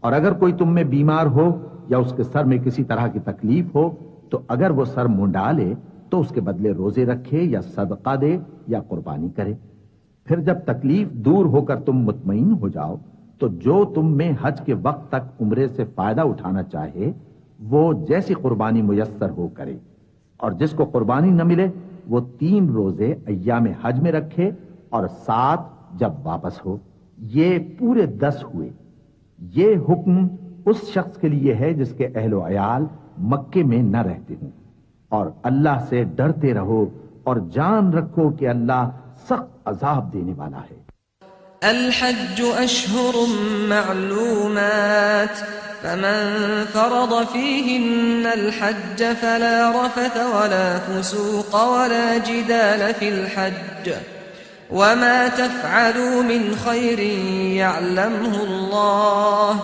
और अगर कोई तुम में बीमार हो या उसके सर में किसी तरह की तकलीफ हो तो अगर वो सर मुंडा ले तो उसके बदले रोजे रखे या सदका दे या कुर्बानी करे। फिर जब तकलीफ दूर होकर तुम मुतमईन हो जाओ तो जो तुम में हज के वक्त तक उम्रे से फायदा उठाना चाहे वो जैसी कुर्बानी मुयस्सर हो करे। और जिसको कुर्बानी न मिले वो 3 रोजे अय्याम हज में रखे और 7 जब वापस हो। ये पूरे 10 हुए। ये हुक्म उस शख्स के लिए है जिसके अहलो अयाल मक्के में न रहते हों। और अल्लाह से डरते रहो और जान रखो कि अल्लाह सख्त अजाब देने वाला है। अल हज्ज अशहुरुम मअलूमात فمن فرض فيهن الحج فلا رفث ولا فسوق ولا جدال في الحج وما تفعلوا من خير يعلمه الله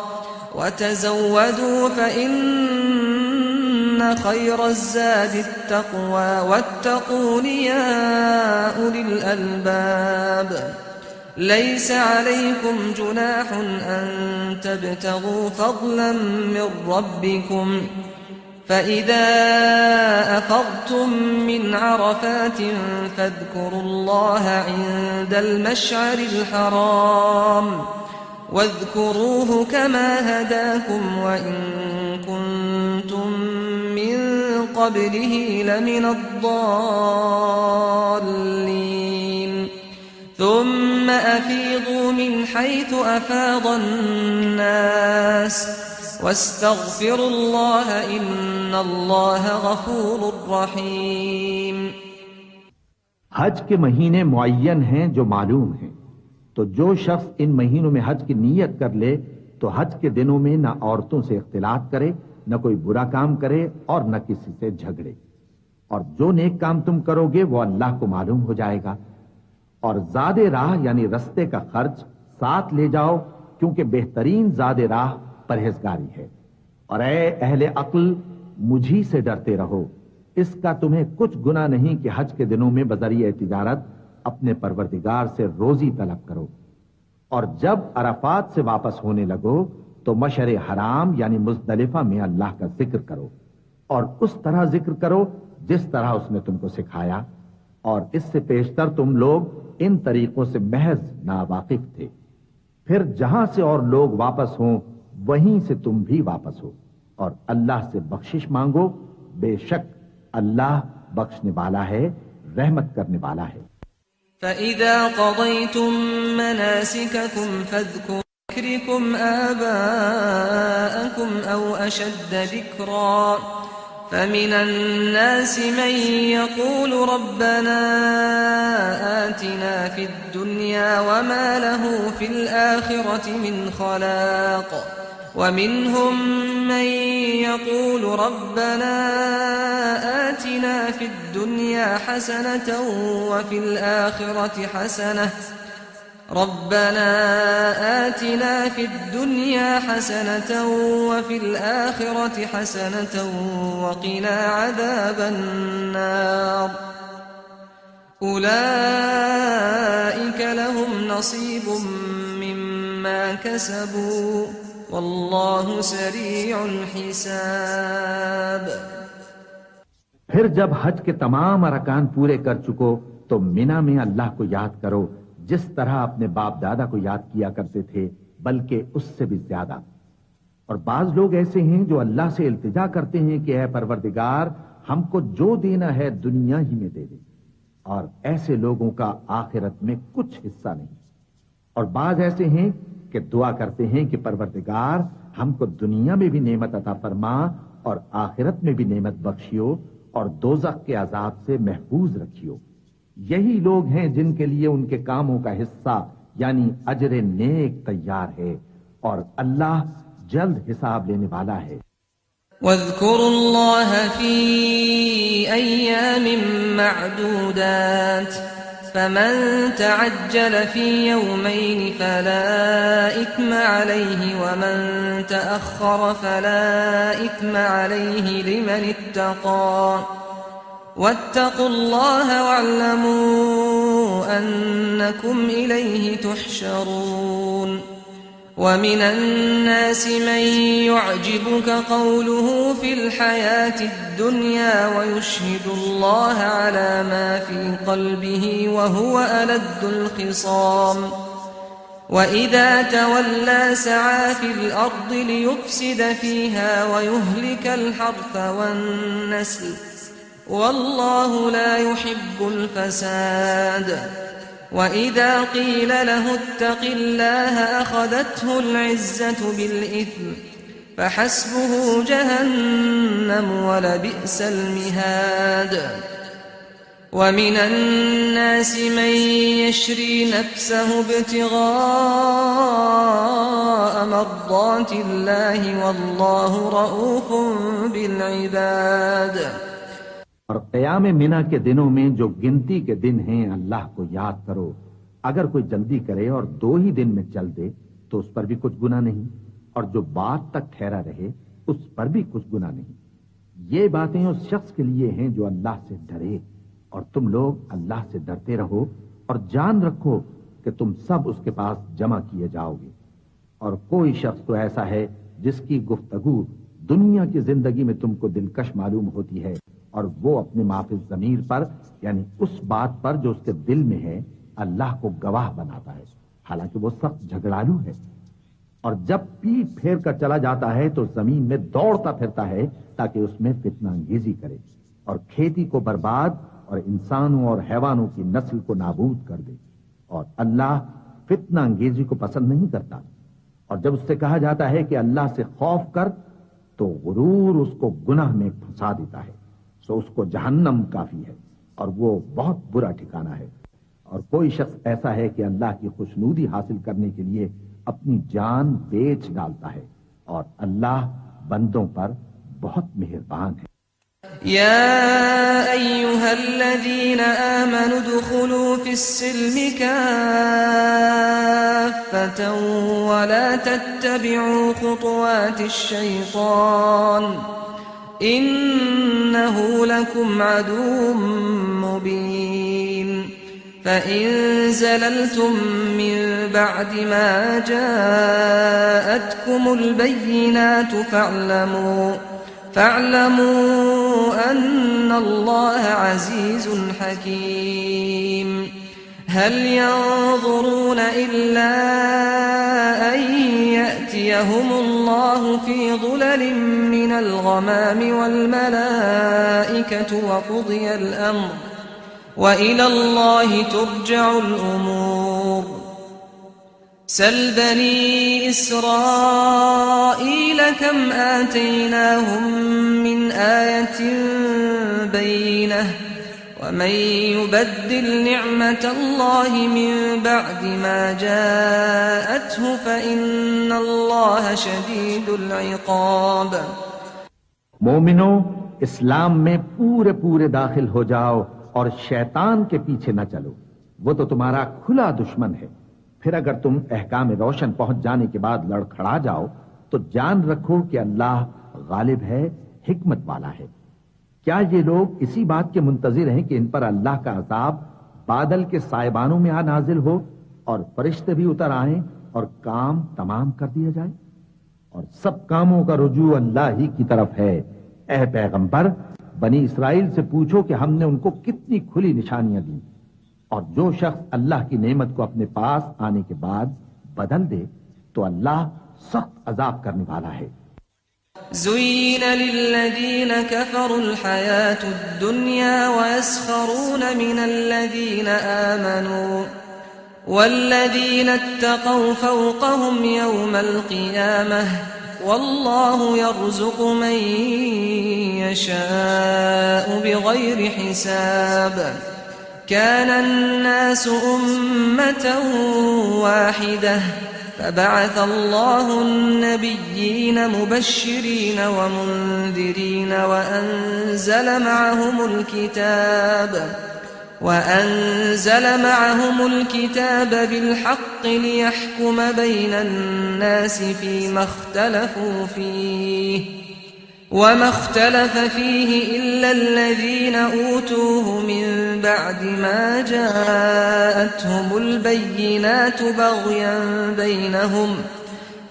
وتزودوا فإن خير الزاد التقوى واتقون يا أولي الألباب ليس عليكم جناح أن تبتغوا فضلا من ربكم فإذا أفضتم من عرفات فاذكروا الله عند المشعر الحرام واذكروه كما هداكم وإن كنتم من قبله لمن الضالين ثم أفيضوا من حيث أفاض الناس واستغفروا الله إن الله غفور رحيم हज के महीने मुअय्यन हैं जो मालूम हैं, तो जो शख्स इन महीनों में हज की नीयत कर ले तो हज के दिनों में न औरतों से इख्तिलात करे, न कोई बुरा काम करे और न किसी से झगड़े। और जो नेक काम तुम करोगे वो अल्लाह को मालूम हो जाएगा। और ज़ादे राह यानी रस्ते का खर्च साथ ले जाओ, क्योंकि बेहतरीन ज़ादे राह परहेजगारी है। और ए अहले अक्ल, मुझी से डरते रहो, इसका तुम्हें कुछ गुनाह नहीं कि हज के दिनों में बजरिए तिजारत अपने परवरदिगार से रोजी तलब करो। और जब अरफात से वापस होने लगो तो मशरे हराम यानी मुज़दलिफा में अल्लाह का जिक्र करो और उस तरह जिक्र करो जिस तरह उसने तुमको सिखाया। और इससे पेशतर तुम लोग इन तरीकों से महज नावाकिफ थे। फिर जहां से और लोग वापस हों वहीं से तुम भी वापस हो और अल्लाह से बख्शिश मांगो, बेशक अल्लाह बख्शने वाला है, रहमत करने वाला है। فإذا قضيتم مناسككم فاذكروا ذكركم آباءكم أو أشد ذكرا فمن الناس من يقول ربنا آتنا في الدنيا وما له في الآخرة من خلاق ومنهم من يقول ربنا آتنا في الدنيا حسنة وفي الآخرة حسنة ربنا آتنا في الدنيا حسنة وفي الآخرة حسنة وقنا عذاب النار أولئك لهم نصيب مما كسبوا والله سरीउ الحساب। फिर जब हज के तमाम अरकान पूरे कर चुको तो मिना में अल्लाह को याद करो जिस तरह अपने बाप दादा को याद किया करते थे, बल्कि उससे भी ज्यादा। और बाज लोग ऐसे हैं जो अल्लाह से इल्तिजा करते हैं कि ऐ परवरदिगार, हमको जो देना है दुनिया ही में दे दे, और ऐसे लोगों का आखिरत में कुछ हिस्सा नहीं। और बाज ऐसे हैं कि दुआ करते हैं कि परवरदिगार हमको दुनिया में भी नेमत अता फरमा और आखिरत में भी नेमत बख्शियो और दोज़ख के अजाब से महफूज रखियो। यही लोग हैं जिनके लिए उनके कामों का हिस्सा यानी अजर नेक तैयार है और अल्लाह जल्द हिसाब लेने वाला है। वज़्कुरुल्लाह फी अय्याम मअदूदात फमन तअज्जल फी यौमैन फला इत्म अलैहि वमन तअख्खर फला इत्म अलैहि लिमन इत्तक़ा वत्तक़ुल्लाह वअलमू अन्नकुम इलैहि तुहशरून। ومن الناس من يعجبك قوله في الحياة الدنيا ويشهد الله على ما في قلبه وهو ألد الخصام وإذا تولى سعى في الأرض ليفسد فيها ويهلك الحرث والنسل والله لا يحب الفساد وإذا قيل له اتق الله أخذته العزة بالإثم فحسبه جهنم ولبئس المهاد। وَمِنَ النَّاسِ مَن يَشْرِي نَفْسَهُ ابْتِغَاءَ مَرْضَاتِ اللَّهِ وَاللَّهُ رَءُوفٌ بِالْعِبَادِ। और क़याम मिना के दिनों में जो गिनती के दिन हैं अल्लाह को याद करो। अगर कोई जल्दी करे और 2 ही दिन में चल दे तो उस पर भी कुछ गुनाह नहीं, और जो बात तक ठहरा रहे उस पर भी कुछ गुनाह नहीं। ये बातें उस शख्स के लिए हैं जो अल्लाह से डरे, और तुम लोग अल्लाह से डरते रहो और जान रखो कि तुम सब उसके पास जमा किए जाओगे। और कोई शख्स तो ऐसा है जिसकी गुफ्तगू दुनिया की जिंदगी में तुमको दिलकश मालूम होती है, और वो अपने माफिज ज़मीर पर यानी उस बात पर जो उसके दिल में है अल्लाह को गवाह बनाता है, हालांकि वो सख्त झगड़ालू है। और जब पीठ फेर कर चला जाता है तो जमीन में दौड़ता फिरता है ताकि उसमें फितनांगेजी करे और खेती को बर्बाद और इंसानों और हैवानों की नस्ल को नाबूद कर दे। और अल्लाह फितनांगेजी को पसंद नहीं करता। और जब उससे कहा जाता है कि अल्लाह से खौफ कर तो गुरूर उसको गुनाह में फंसा देता है, सो उसको जहन्नम काफी है और वो बहुत बुरा ठिकाना है। और कोई शख्स ऐसा है कि अल्लाह की खुशनूदी हासिल करने के लिए अपनी जान बेच डालता है, और अल्लाह बंदों पर बहुत मेहरबान है। या अय्युहल्लज़ीना आमनू उदखुलू फिस्सिल्मि काफ़्फ़तन वला तत्तबि'ू खुतुवातिश शैतान इन्नहु लकुम अदुव्वुम मुबीन। فإن زللتم من بعد ما جاءتكم البينات فاعلموا أن الله عزيز حكيم. هل ينظرون إلا أن يأتيهم الله في ظلل من الغمام والملائكة وقضي الأمر وإلى الله ترجع الأمور. سل بني إسرائيل كم آتيناهم من آية بينة ومن يبدل نعمة الله من بعد ما جاءته فإن الله شديد العقاب. मोमिनो, इस्लाम में पूरे पूरे दाखिल हो जाओ और शैतान के पीछे न चलो, वो तो तुम्हारा खुला दुश्मन है। फिर अगर तुम अहकाम रोशन पहुंच जाने के बाद लड़खड़ा जाओ तो जान रखो कि अल्लाह गालिब है, हिकमत वाला है। क्या ये लोग इसी बात के मुंतजिर हैं कि इन पर अल्लाह का अजाब बादल के साइबानों में आ नाजिल हो और फरिश्ते भी उतर आए और काम तमाम कर दिया जाए? और सब कामों का रुजू अल्लाह ही की तरफ है। ऐ पैगंबर, बनी इसराइल से पूछो कि हमने उनको कितनी खुली निशानियां दी, और जो शख्स अल्लाह की नेमत को अपने पास आने के बाद बदल दे तो अल्लाह सख्त अजाब करने वाला है। ज़ुय्यिन लिल्लज़ीन कफ़रुल हयातुद दुन्या वयस्ख़रून मिनल्लज़ीन आमनू वल्लज़ीन इत्तक़व फ़ौक़हुम यौमल क़ियामह वल्लाहु यर्ज़ुक़ु मन यशाअु बिग़ैरि हिसाब। كان الناس أمة واحدة فبعث الله النبيين مبشرين ومنذرين وأنزل معهم الكتاب بالحق ليحكم بين الناس فيما اختلفوا فيه وما اختلف فيه إلا الذين أوتوه من بعد ما جاءتهم البينات بغيا بينهم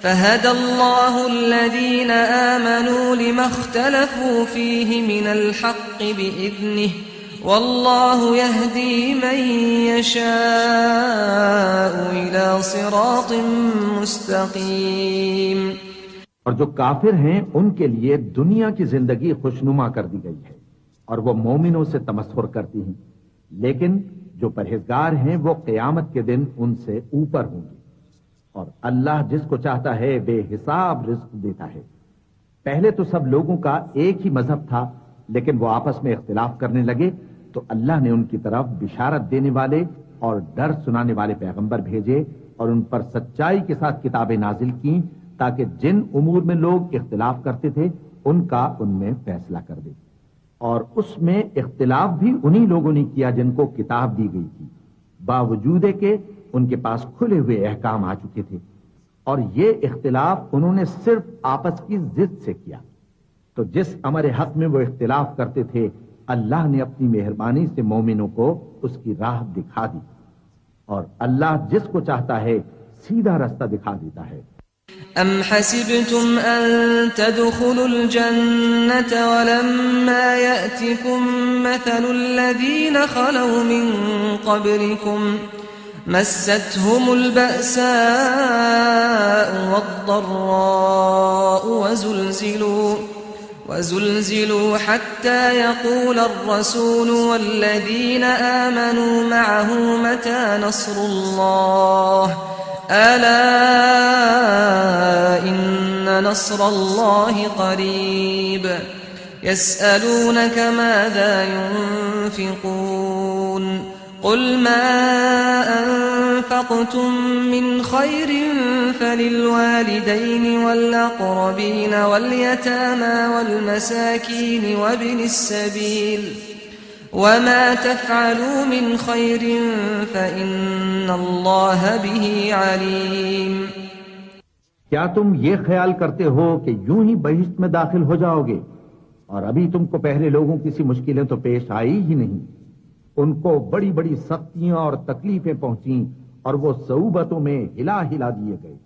فهدى الله الذين آمنوا لما اختلفوا فيه من الحق بإذنه والله يهدي من يشاء إلى صراط مستقيم. और जो काफिर हैं उनके लिए दुनिया की जिंदगी खुशनुमा कर दी गई है और वो मोमिनों से तमस्खुर करती हैं, लेकिन जो परहेजगार हैं वो क़यामत के दिन उनसे ऊपर होंगे। और अल्लाह जिसको चाहता है बेहिसाब रिज़्क़ देता है। पहले तो सब लोगों का एक ही मजहब था, लेकिन वो आपस में इख्तिलाफ करने लगे तो अल्लाह ने उनकी तरफ बिशारत देने वाले और डर सुनाने वाले पैगंबर भेजे और उन पर सच्चाई के साथ किताबें नाजिल की, ताकि जिन उमूर में लोग इख्तिलाफ करते थे उनका उनमें फैसला कर दे। और उसमें इख्तिलाफ भी उन्हीं लोगों ने किया जिनको किताब दी गई थी, बावजूद के उनके पास खुले हुए अहकाम आ चुके थे, और ये इख्तिलाफ उन्होंने सिर्फ आपस की जिद से किया। तो जिस अमर हक में वो इख्तिलाफ करते थे, अल्लाह ने अपनी मेहरबानी से मोमिनों को उसकी राह दिखा दी, और अल्लाह जिसको चाहता है सीधा रास्ता दिखा देता है। أم حسبتم أن تدخلوا الجنة ولما يأتكم مثل الذين خلوا من قبلكم مستهم البأساء والضراء وزلزلوا حتى يقول الرسول والذين آمنوا معه متى نصر الله ألا إن نصر الله قريب يسألونك ماذا ينفقون قل ما أنفقتم من خير فللوالدين والأقربين واليتامى والمساكين وابن السبيل وما تفعلوا من خير فإن الله به عليم। क्या तुम ये ख्याल करते हो कि यूं ही बहिश्त में दाखिल हो जाओगे, और अभी तुमको पहले लोगों की सी मुश्किलें तो पेश आई ही नहीं। उनको बड़ी बड़ी सख्तियां और तकलीफें पहुंची और वो सऊबतों में हिला हिला दिए गए,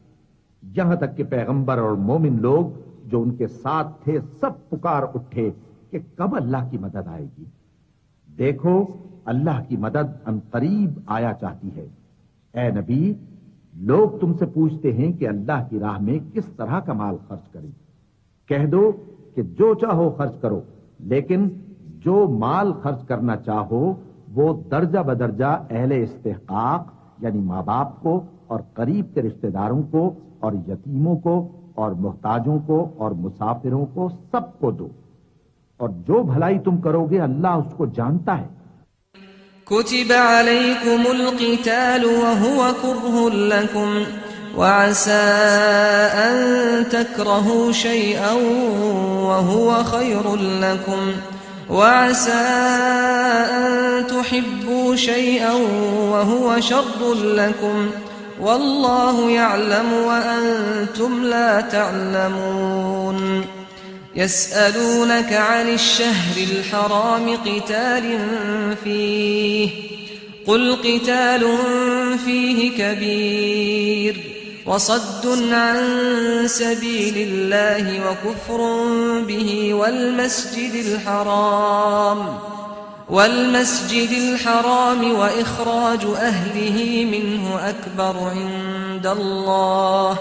यहां तक कि पैगंबर और मोमिन लोग जो उनके साथ थे सब पुकार उठे कि कब अल्लाह की मदद आएगी। देखो, अल्लाह की मदद अनकरीब आया चाहती है। ए नबी, लोग तुमसे पूछते हैं कि अल्लाह की राह में किस तरह का माल खर्च करें। कह दो कि जो चाहो खर्च करो, लेकिन जो माल खर्च करना चाहो वो दर्जा बदर्जा अहले इस्तेहकाक यानी माँ बाप को और करीब के रिश्तेदारों को और यतीमों को और मुहताजों को और मुसाफिरों को सबको दो, और जो भलाई तुम करोगे अल्लाह उसको जानता है। कुतिब अलैकुमुल क़ितालु वहुवा कुर्हुन लकुम वअसा अन तकरहू शैअन वहुवा खैरुन लकुम वअसा अन तुहिब्बू शैअन वहुवा शर्रुन लकुम वल्लाहु यअलमु व अंतुम ला तअलमून। يسألونك عن الشهر الحرام قتال فيه قل قتال فيه كبير وصد عن سبيل الله وكفر به والمسجد الحرام وإخراج أهله منه أكبر عند الله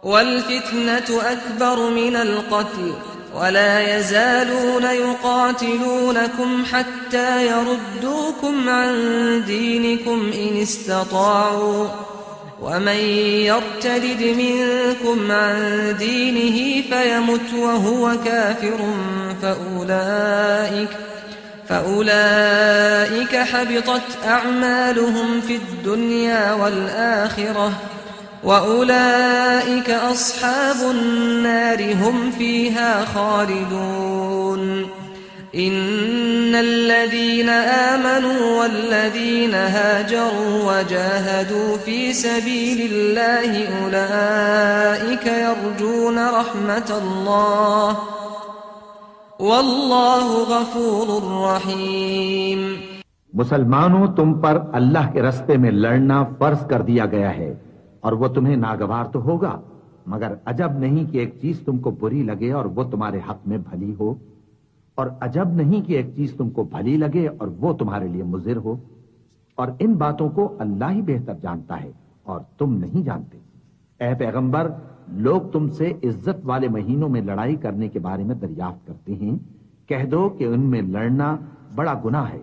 والفتنة أكبر من القتل ولا يزالون يقاتلونكم حتى يردوكم عن دينكم إن استطاعوا ومن يرتد منكم عن دينه فيمت وهو كافر فأولئك حبطت أعمالهم في الدنيا والآخرة وأولئك أصحاب النار هم فيها خالدون إن الذين آمنوا والذين هاجروا وجاهدوا في سبيل الله أولئك يرجون رحمة الله والله غفور रहीम। मुसलमानों, तुम पर अल्लाह के रास्ते में लड़ना फर्ज कर दिया गया है, और वो तुम्हें नागवार तो होगा, मगर अजब नहीं कि एक चीज तुमको बुरी लगे और वो तुम्हारे हक में भली हो, और अजब नहीं कि एक चीज तुमको भली लगे और वो तुम्हारे लिए मुजिर हो। और इन बातों को अल्लाह ही बेहतर जानता है और तुम नहीं जानते। ऐ पैगंबर, लोग तुमसे इज्जत वाले महीनों में लड़ाई करने के बारे में दरियाफ्त करते हैं। कह दो कि उनमें लड़ना बड़ा गुनाह है,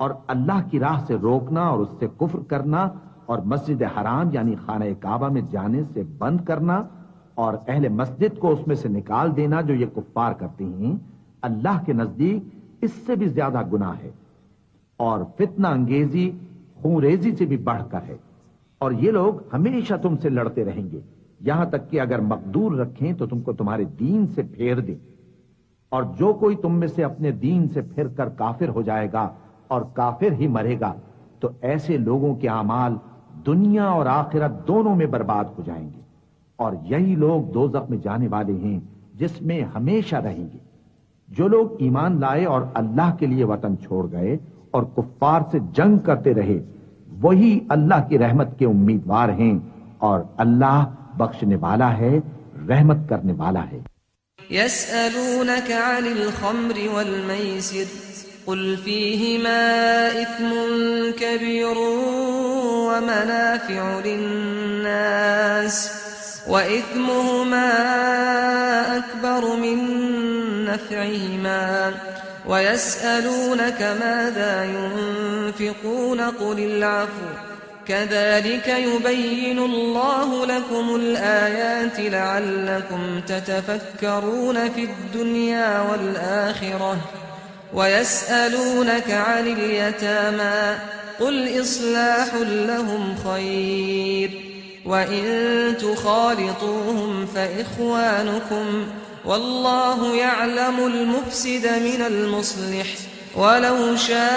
और अल्लाह की राह से रोकना और उससे कुफ्र करना और मस्जिद हराम यानी खाना काबा में जाने से बंद करना और अहले मस्जिद को उसमें से निकाल देना जो ये कुफ्फार करते हैं, अल्लाह के नजदीक इससे भी ज्यादा गुनाह है, और फितना अंगेजी खूंरेजी से भी बढ़कर है। और ये लोग हमेशा तुमसे लड़ते रहेंगे, यहां तक कि अगर मकदूर रखें तो तुमको तुम्हारे दीन से फेर दे। और जो कोई तुम में से अपने दीन से फिर कर काफिर हो जाएगा और काफिर ही मरेगा, तो ऐसे लोगों के अमाल दुनिया और आखिरत दोनों में बर्बाद हो जाएंगे, और यही लोग दोज़ख में जाने वाले हैं जिसमें हमेशा रहेंगे। जो लोग ईमान लाए और अल्लाह के लिए वतन छोड़ गए और कुफ्फार से जंग करते रहे, वही अल्लाह की रहमत के उम्मीदवार हैं, और अल्लाह बख्शने वाला है, रहमत करने वाला है। यसअलूनक अनिल खम्रि वल मैसिर कुल फीहिमा इस्मुन कबीरुन व मनाफिउ लिन्नास व इस्मुहुमा अकबर मिन नफ़इहिमा व यसअलूनक माज़ा युनफ़िक़ून क़ुलिल अफ़्व कज़ालिक युबय्यिनुल्लाहु लकुमुल आयाति लअल्लकुम ततफ़क्करून फ़िद्दुन्या वल आख़िरह व यसअलूनक अनिल यतामा क़ुल इस्लाहुल लहुम ख़ैर व इन तुख़ालितूहुम फ़इख़्वानुकुम वल्लाहु यअलमुल मुफ़्सिद मिनल मुस्लिह वलौ शाअ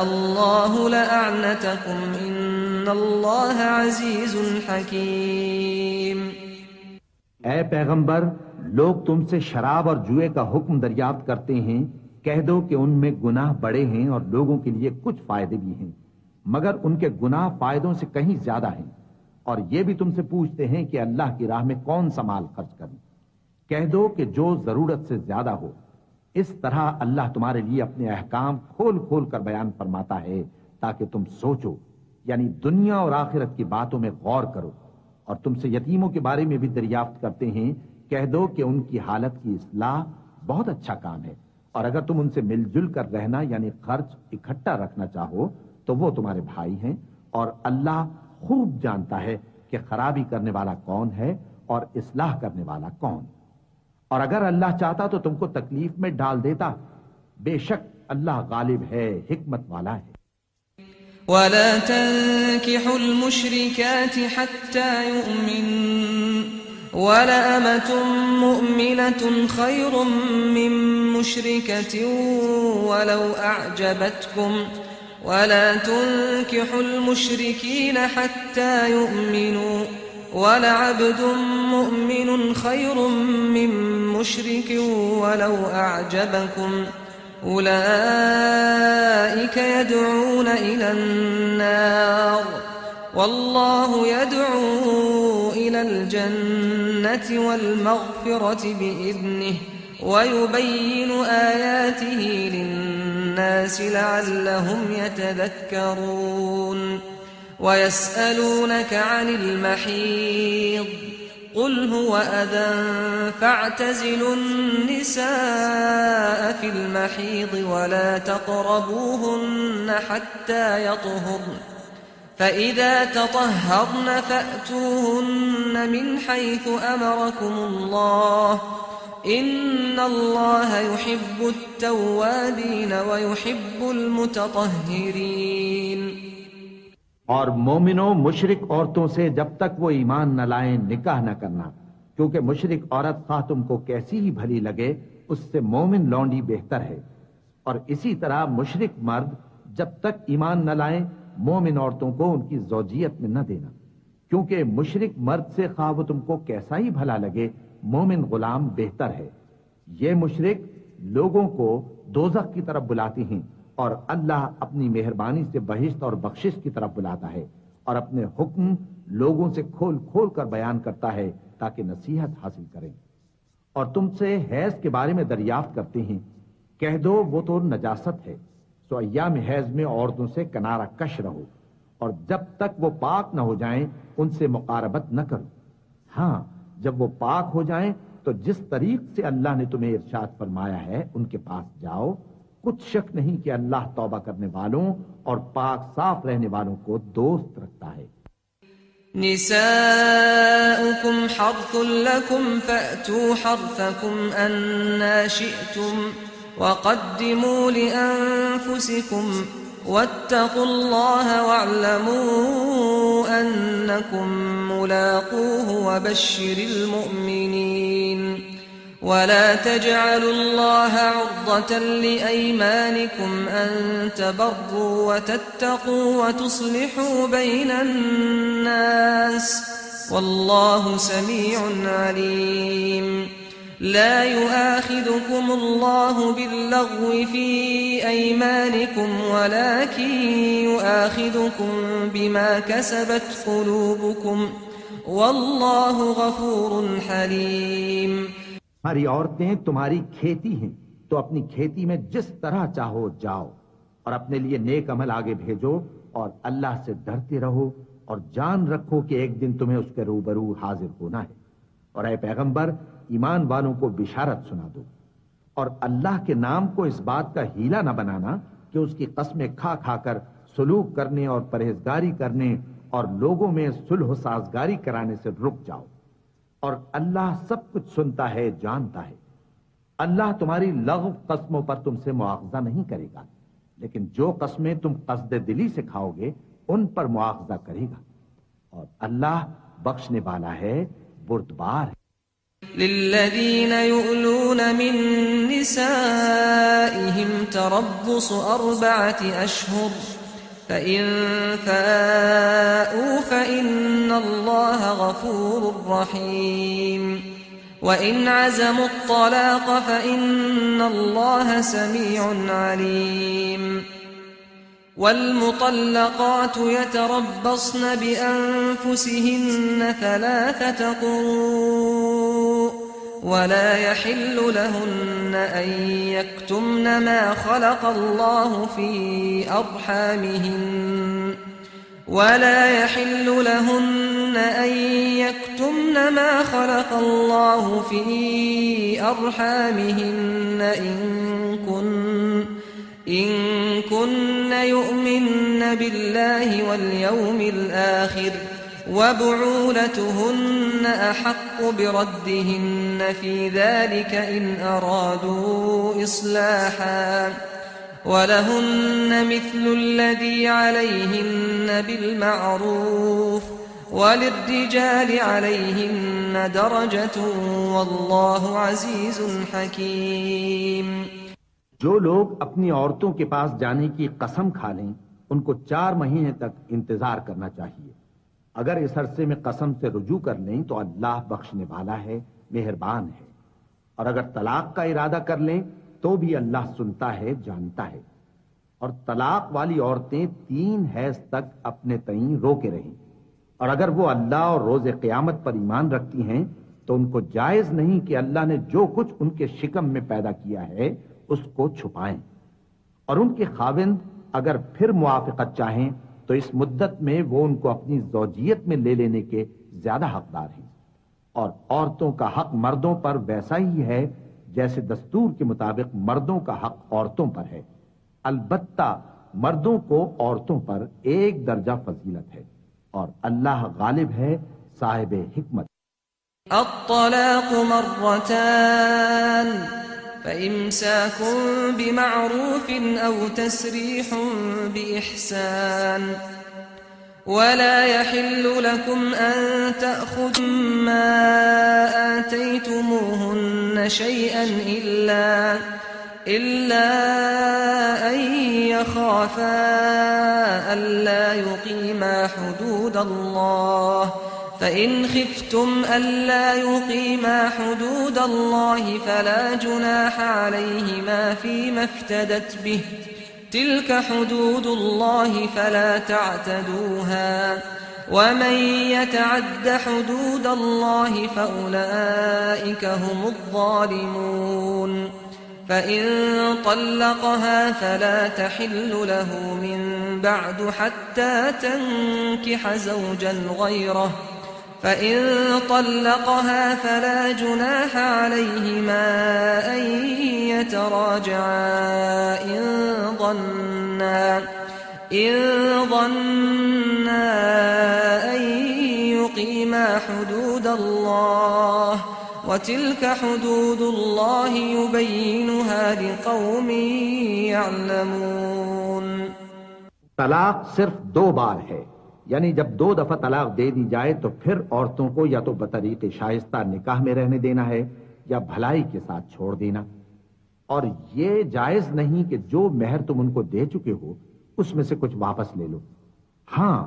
अल्लाहु लअअनतकुम इन्नल्लाह अज़ीज़ुन हकीम। ऐ पैगंबर, लोग तुमसे शराब और जुए का हुक्म दरियाफ्त करते हैं, कह दो कि उनमें गुनाह बड़े हैं और लोगों के लिए कुछ फायदे भी हैं, मगर उनके गुनाह फायदों से कहीं ज्यादा हैं। और ये भी तुमसे पूछते हैं कि अल्लाह की राह में कौन सा माल खर्च करें। कह दो कि जो जरूरत से ज्यादा हो। इस तरह अल्लाह तुम्हारे लिए अपने अहकाम खोल खोल कर बयान फरमाता है ताकि तुम सोचो, यानी दुनिया और आखिरत की बातों में गौर करो। और तुमसे यतीमों के बारे में भी दरियाफ्त करते हैं, कह दो कि उनकी हालत की इस्लाह बहुत अच्छा काम है, और अगर तुम उनसे मिलजुल कर रहना यानी खर्च इकट्ठा रखना चाहो तो वो तुम्हारे भाई हैं, और अल्लाह खूब जानता है कि खराबी करने वाला कौन है और इस्लाह करने वाला कौन। और अगर अल्लाह चाहता तो तुमको तकलीफ में डाल देता, बेशक अल्लाह गालिब है, हिकमत वाला है। वला तंकिहुल मुश्रिकाति हत्ता युमिन वला अमतुम मुमिनतुन खैरुम मिन मुश्रिकतिन वलौ अअजबतकुम वला तुंकिहुल मुश्रिकीन हत्ता युमिनु वला अब्दुम मुमिनुन खैरुम मिन मुश्रिकिन वलौ अअजबकुम उलाइक यदऊन इलन नार वल्लाहु यदऊ इलल जन्नति वल मग़फ़िरति बिइज़्निहि वयुबय्यिनु आयातिहि लिन्नासि लअल्लहुम यतज़क्करून वयस्अलूनक अनिल महीज़ क़ुल हुव अज़न फ़अ्तज़िलु निसाअ फ़िल महीज़ वला तक़रबूहुन्न हत्ता यطهرन फ़इज़ा तطهرन फ़अतूहुन्न मिन हैथु अमरकुमुल्लाह इन्नल्लाह युहिब्बुत तव्वाबीन व युहिब्बुल मुतطهरीन। और मोमिनो मुशरिक औरतों से जब तक वो ईमान न लाएं निकाह न करना, क्योंकि मुशरिक औरत खा तुमको कैसी ही भली लगे उससे मोमिन लौंडी बेहतर है। और इसी तरह मुशरिक मर्द जब तक ईमान न लाएं मोमिन औरतों को उनकी ज़ौजियत में न देना, क्योंकि मुशरिक मर्द से खा वो तुमको कैसा ही भला लगे मोमिन गुलाम बेहतर है। ये मुशरिक लोगों को दोज़ख की तरफ बुलाती हैं, और अल्लाह अपनी मेहरबानी से बहिश्त और बख्शिश की तरफ बुलाता है, और अपने हुक्म लोगों से खोल खोल कर बयान करता है ताकि नसीहत हासिल करें। और तुमसे हैज के बारे में दरियाफ्त करते हैं, कह दो वो तो नजासत है, सो अय्याम हैज में औरतों से किनारा कश रहो, और जब तक वो पाक न हो जाएं उनसे मुकारबत न करो। हाँ, जब वो पाक हो जाएं तो जिस तरीक से अल्लाह ने तुम्हें इरशाद फरमाया है उनके पास जाओ। कुछ शक नहीं कि अल्लाह तौबा करने वालों और पाक साफ रहने वालों को दोस्त रखता है। निसाउकुम हर्थुल लकुम फअतू हर्थकुम अन्ना शिअतुम वक़द्दिमू लिअन्फुसिकुम वत्तक़ुल्लाह वअलमू अन्नकुम मुलाक़ूहु वबश्शिरिल मुमिनीन वला तजअलुल्लाह उर्दतन लिअयमानिकुम अन तबर्रू वतत्तक़ू वतुस्लिहू बैनन्नास वल्लाहु समीउन अलीम। ला युआखिदुकुमुल्लाहु बिल्लग़्वि फ़ी अयमानिकुम वलाकिन युआखिदुकुम बिमा कसबत क़ुलूबुकुम वल्लाहु गफ़ूरुन हलीम। हमारी औरतें तुम्हारी खेती हैं, तो अपनी खेती में जिस तरह चाहो जाओ और अपने लिए नेक अमल आगे भेजो और अल्लाह से डरते रहो और जान रखो कि एक दिन तुम्हें उसके रूबरू हाजिर होना है। और ऐ पैगंबर, ईमान वालों को बिशारत सुना दो और अल्लाह के नाम को इस बात का हीला न बनाना कि उसकी कस्में खा खाकर सुलूक करने और परहेजगारी करने और लोगों में सुलह साजगारी कराने से रुक जाओ। और अल्लाह सब कुछ सुनता है, जानता है। अल्लाह तुम्हारी लग़्व कस्मों पर तुमसे मुआवजा नहीं करेगा, लेकिन जो कस्में तुम कस्द दिली से खाओगे उन पर मुआवजा करेगा। और अल्लाह बख्शने वाला है, बुर्दबार है। लिल्लज़ीन युअलून मिन निसाइहिम तरब्बुसु अर्बअति अशहुर फ़इन फ़ाऊ फ़इन्नल्लाह गफ़ूरुर रहीम वइन अज़मु त्तलाक़ फ़इन्नल्लाह समीउन अलीम। वल्मुतल्लक़ातु यतरब्बस्न बिअन्फुसिहिन्न थलाथत क़ुरूअ वला यहिल्लु लहुन्न अन यक्तुमन मा ख़लक़ल्लाहु फ़ी अर्हामिहिन्न ولا يحل لهن أن يكتمن ما خلق الله في أرحامهن إن كن يؤمن بالله واليوم الآخر وبعولتهن أحق بردهن في ذلك إن أرادوا إصلاحا ولهن مثل الذي عليهن بالمعروف وللرجال عليهن درجة والله عزيز حكيم। जो लोग अपनी औरतों के पास जाने की कसम खा लें, उनको 4 महीने तक इंतजार करना चाहिए। अगर इस अरसे में कसम से रुजू कर लें तो अल्लाह बख्शने वाला है, मेहरबान है। और अगर तलाक का इरादा कर लें तो भी अल्लाह सुनता है, जानता है। और तलाक वाली औरतें 3 हैज तक अपने तईं रोके रहें। और अगर वो अल्लाह और रोज़े क़यामत पर ईमान रखती हैं तो उनको जायज नहीं कि अल्लाह ने जो कुछ उनके शिकम में पैदा किया है उसको छुपाएं। और उनके खाविंद अगर फिर मुआफ़िक़त चाहें तो इस मुद्दत में वो उनको अपनी ज़ौजियत में ले लेने के ज्यादा हकदार हैं। और औरतों का हक मर्दों पर वैसा ही है जैसे दस्तूर के मुताबिक मर्दों का हक औरतों पर है। अलबत्ता मर्दों को औरतों पर 1 दर्जा फजीलत है और अल्लाह गालिब है, साहिब हिकमत। अत्तलाक़ मर्रतान फ़इम्साकुम बिमअरूफ़िन औ तस्रीहुम बिइहसान वला यहिल्लु लकुम अन तअख़ुज़ू मा आतैतुमूहुन्न शैअन इल्ला अन यख़ाफ़ा अल्ला युक़ीमा हुदूदल्लाह फ़इन ख़िफ़्तुम अल्ला युक़ीमा हुदूदल्लाह फ़ला जुनाह अलैहिमा फ़ीमा इफ़्तदत बिहि तिल्क हुदूदुल्लाह फ़ला तअतदूहा वमन यतअद्द हुदूदल्लाह फ़उलाइक हुमुज़्ज़ालिमून। फ़इन तल्लक़हा फ़ला तहिल्लु लहु मिन बअद हत्ता तंकिह ज़ौजन गयरह फ़इन तल्लक़हा फ़ला जुनाह अलैहिमा अन यतराजआ इन ظنا अन युक़ीमा हुदूदल्लाह वतिल्क हुदूदुल्लाहि युबय्यिनुहा लिक़ौमिन यअलमून। तलाक सिर्फ 2 बार है, यानी जब 2 दफा तलाक दे दी जाए तो फिर औरतों को या तो बतरीके शाइस्ता निकाह में रहने देना है या भलाई के साथ छोड़ देना। और ये जायज नहीं कि जो मेहर तुम उनको दे चुके हो उसमें से कुछ वापस ले लो। हां,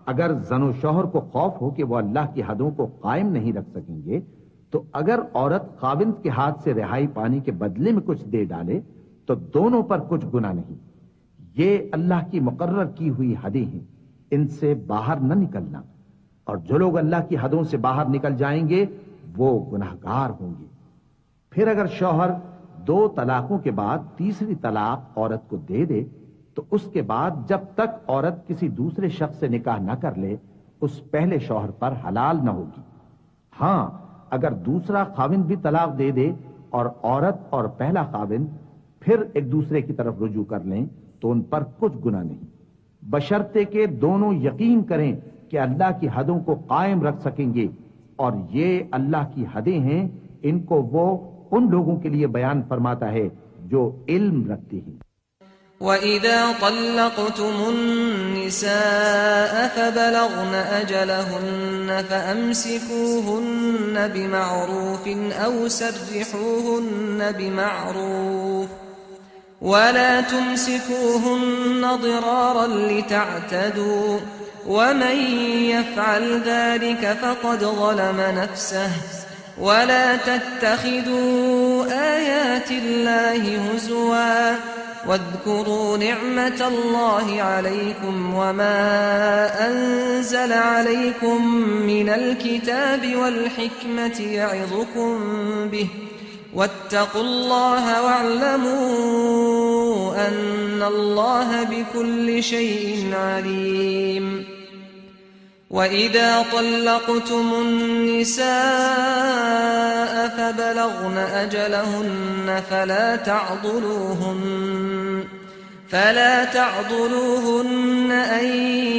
अगर जनो शौहर को खौफ हो कि वो अल्लाह की हदों को कायम नहीं रख सकेंगे, तो अगर औरत खाविंद के हाथ से रिहाई पाने के बदले में कुछ दे डाले तो दोनों पर कुछ गुनाह नहीं। ये अल्लाह की मुकर्रर की हुई हदें हैं, इनसे बाहर न निकलना। और जो लोग अल्लाह की हदों से बाहर निकल जाएंगे वो गुनाहगार होंगे। फिर अगर शौहर 2 तलाकों के बाद तीसरी तलाक औरत को दे दे तो उसके बाद जब तक औरत किसी दूसरे शख्स से निकाह न कर ले उस पहले शौहर पर हलाल न होगी। हां, अगर दूसरा खाविंद भी तलाक दे दे और औरत और पहला खाविंद फिर एक दूसरे की तरफ रुजू कर लें तो उन पर कुछ गुनाह नहीं, बशर्ते के दोनों यकीन करें कि अल्लाह की हदों को कायम रख सकेंगे। और ये अल्लाह की हदें हैं, इनको वो उन लोगों के लिए बयान फरमाता है जो इल्म रखते हैं। वइज़ा तल्लक़्तुमुन्निसाअ फबलग़्न अजलहुन्न फअम्सिकूहुन्न बिमअरूफ़िन औ सर्रिहूहुन्न बिमअरूफ़ वला तुमसिकूहुन्न ज़िरारन लितअतदू वमन यफ़अल ज़ालिक फ़क़द ज़लम नफ़्सह वला तत्तखिदू आयातिल्लाहि हुज़ुवा वज़्कुरू निअमतल्लाहि अलैकुम वमा अंज़ल अलैकुम मिनल किताबि वल हिक्मति यइज़ुकुम बिहि वत्तक़ुल्लाह वअलमू अन्नल्लाह बिकुल्लि शैइन अलीम। وإذا طلقتم النساء فبلغن أجلهن فلا تعضلوهن أن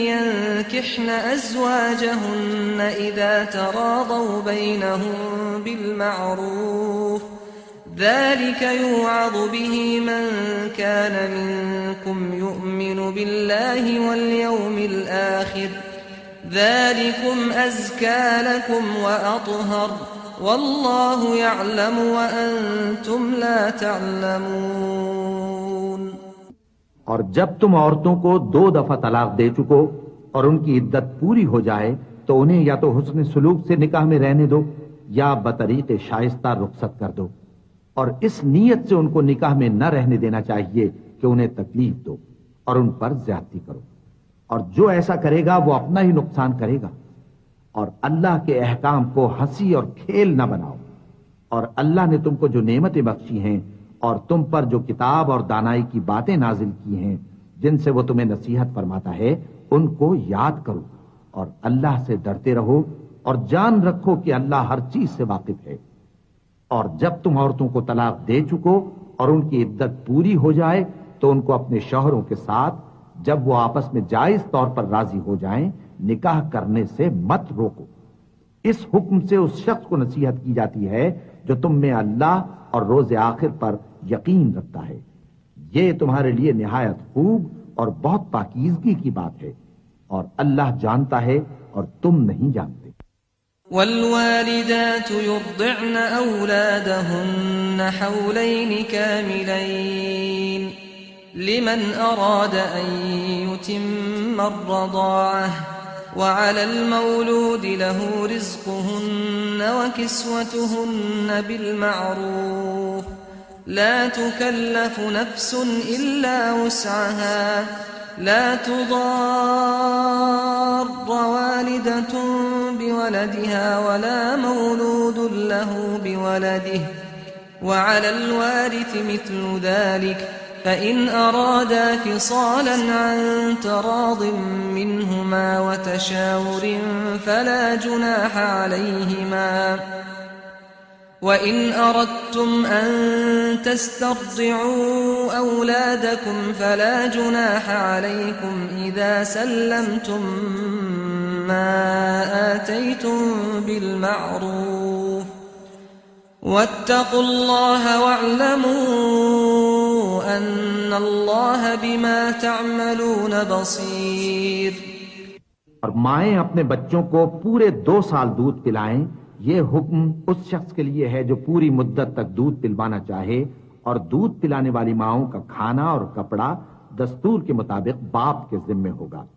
ينكحن أزواجهن إذا تراضوا بينهم بالمعروف ذلك يوعظ به من كان منكم يؤمن بالله واليوم الآخر ذلكم أزكى لكم وأطهر والله يعلم وأنتم لا تعلمون। और जब तुम औरतों को 2 दफा तलाक दे चुको और उनकी इद्दत पूरी हो जाए तो उन्हें या तो हुस्न सुलूक से निकाह में रहने दो या बतरीके शाइस्ता रुखसत कर दो। और इस नीयत से उनको निकाह में न रहने देना चाहिए कि उन्हें तकलीफ दो और उन पर ज्यादती करो। और जो ऐसा करेगा वो अपना ही नुकसान करेगा। और अल्लाह के अहकाम को हंसी और खेल न बनाओ। और अल्लाह ने तुमको जो नेमतें बख्शी हैं और तुम पर जो किताब और दानाई की बातें नाजिल की हैं जिनसे वो तुम्हें नसीहत फरमाता है उनको याद करो और अल्लाह से डरते रहो और जान रखो कि अल्लाह हर चीज से वाकिफ है। और जब तुम औरतों को तलाक दे चुको और उनकी इद्दत पूरी हो जाए तो उनको अपने शौहरों के साथ जब वो आपस में जायज तौर पर राजी हो जाएं निकाह करने से मत रोको। इस हुक्म से उस शख्स को नसीहत की जाती है जो तुम में अल्लाह और रोज आखिर पर यकीन रखता है। ये तुम्हारे लिए निहायत खूब और बहुत पाकीज़गी की बात है और अल्लाह जानता है और तुम नहीं जानते। والوالدات يرضعن أولادهن حولين كاملين لمن أراد أن يتم الرضاعة وعلى المولود له رزقهن وكسوتهن بالمعروف لا تكلف نفس إلا وسعها لا تضار والدة بولدها ولا مولود له بولده وعلى الوارث مثل ذلك فإن أرادا فصالا عن تراض منهما وتشاور فلا جناح عليهما وإن أردتم أن تسترضعوا أولادكم فلا جناح عليكم إذا سلمتم ما آتيتم بالمعروف वत्तकुल्लाह वअलमू अन्नल्लाह बिमा तअमलून बसीर। और माएं अपने बच्चों को पूरे 2 साल दूध पिलाएं। ये हुक्म उस शख्स के लिए है जो पूरी मुद्दत तक दूध पिलवाना चाहे, और दूध पिलाने वाली माओं का खाना और कपड़ा दस्तूर के मुताबिक बाप के जिम्मे होगा।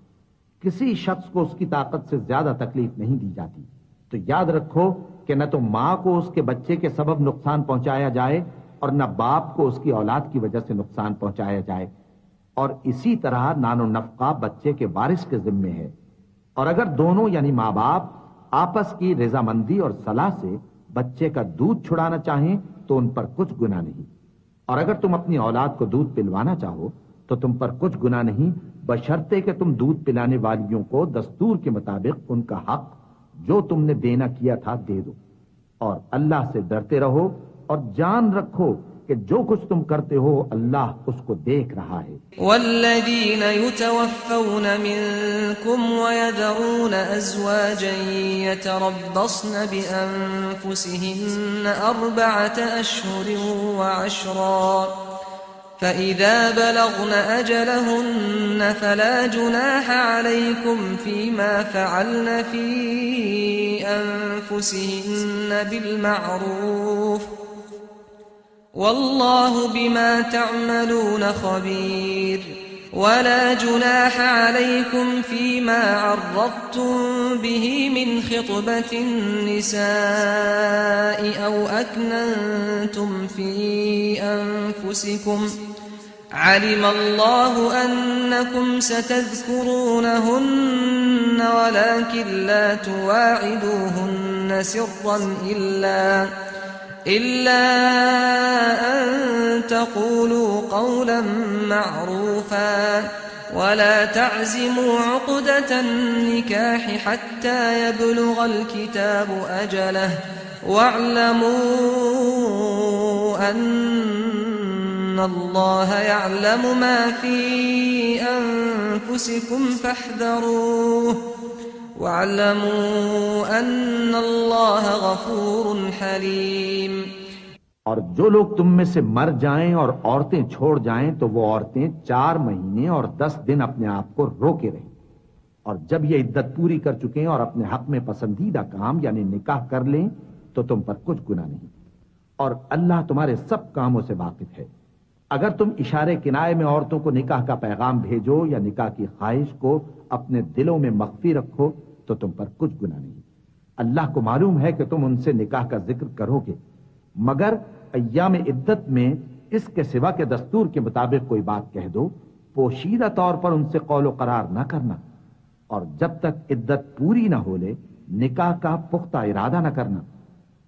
किसी शख्स को उसकी ताकत से ज्यादा तकलीफ नहीं दी जाती। तो याद रखो कि न तो मां को उसके बच्चे के सबब नुकसान पहुंचाया जाए और न बाप को उसकी औलाद की वजह से नुकसान पहुंचाया जाए। और इसी तरह नानो नफका बच्चे के वारिस के जिम्मे है। और अगर दोनों यानी माँ बाप आपस की रजामंदी और सलाह से बच्चे का दूध छुड़ाना चाहें तो उन पर कुछ गुनाह नहीं। और अगर तुम अपनी औलाद को दूध पिलवाना चाहो तो तुम पर कुछ गुनाह नहीं, बशर्ते कि तुम दूध पिलाने वालियों को दस्तूर के मुताबिक उनका हक जो तुमने देना किया था दे दो। और अल्लाह से डरते रहो और जान रखो कि जो कुछ तुम करते हो अल्लाह उसको देख रहा है। वल्लज़ीन युतवफ़्फ़ौन मिनकुम वयज़रून अज़वाजन यतरब्बस्न बिअन्फुसिहिन्न अर्बअत अश्हुरिन वअश्रा फ़इज़ा बलग़न अजलहुन्न फ़ला जुनाह अलैकुम फ़ीमा फ़अल्न फ़ी अन्फुसिहिन्न बिलमअरूफ़ वल्लाहु बिमा तअमलून खबीर। वला जुनाह अलैकुम फीमा अर्रद्तुम बिही मिन खितबतिन निसाइ औ अकनंतुम फी अनफुसिकुम अलिमल्लाहु अन्नकुम सतज़कुरूनहुन्न वलाकिन ला तुवाइदूहुन्न सिर्रन इल्ला अन तक़ूलू क़ौलन मअरूफ़ा वला तअज़िमू उक़दतन निकाहि हत्ता यबलुगल किताबु अजलहु वअलमू अन्नल्लाह यअलमु मा फ़ी अनफुसिकुम फ़ाहज़रूह वअलमू अन्नल्लाह गफूरुन हलीम। और जो लोग तुम में से मर जाएं और औरतें छोड़ जाएं तो वो औरतें 4 महीने और 10 दिन अपने आप को रोके रहें। और जब ये इद्दत पूरी कर चुके और अपने हक में पसंदीदा काम यानी निकाह कर लें तो तुम पर कुछ गुनाह नहीं। और अल्लाह तुम्हारे सब कामों से वाकिफ है। अगर तुम इशारे किनाए में औरतों को निकाह का पैगाम भेजो या निकाह की ख्वाहिश को अपने दिलों में मख्फी रखो तो तुम पर कुछ गुनाह नहीं। अल्लाह को मालूम है कि तुम उनसे निकाह का जिक्र करोगे, मगर अय्याम इद्दत में इसके सिवा के दस्तूर के मुताबिक कोई बात कह दो, पोशीदा तौर पर उनसे कौलो करार न करना। और जब तक इद्दत पूरी ना हो ले निकाह का पुख्ता इरादा न करना।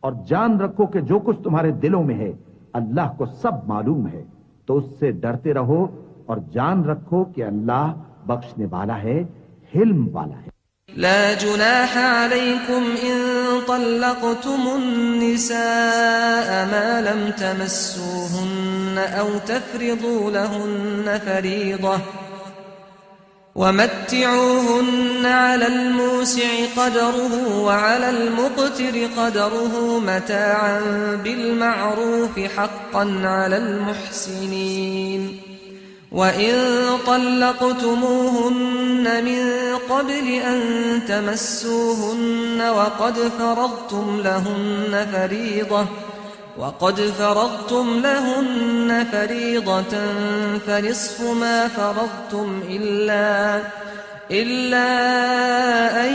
और जान रखो कि जो कुछ तुम्हारे दिलों में है अल्लाह को सब मालूम है। तो उससे डरते रहो और जान रखो कि अल्लाह बख्शने वाला है, हिल्म वाला है। ला जुनाह अलैकुम इन तल्लक़तुमुन निसाअ मा लम तमस्सूहुन्न औ तफ़रिदू लहुन्न फ़रीज़ह वमत्तिऊहुन्न अलल मूसि'i क़दरुहु वअलल मुक़तिरि क़दरुहु मताअन बिलमअरूफ़ि हक़्क़न अलल मुहसिनीन। वइन तल्लक़तुमूहुन्न मिन क़ब्लि अन तमस्सूहुन्न वक़द फ़रضتम लहुन्न फ़रीज़तन फ़निस्फ़ु मा फ़रضتम इल्ला अन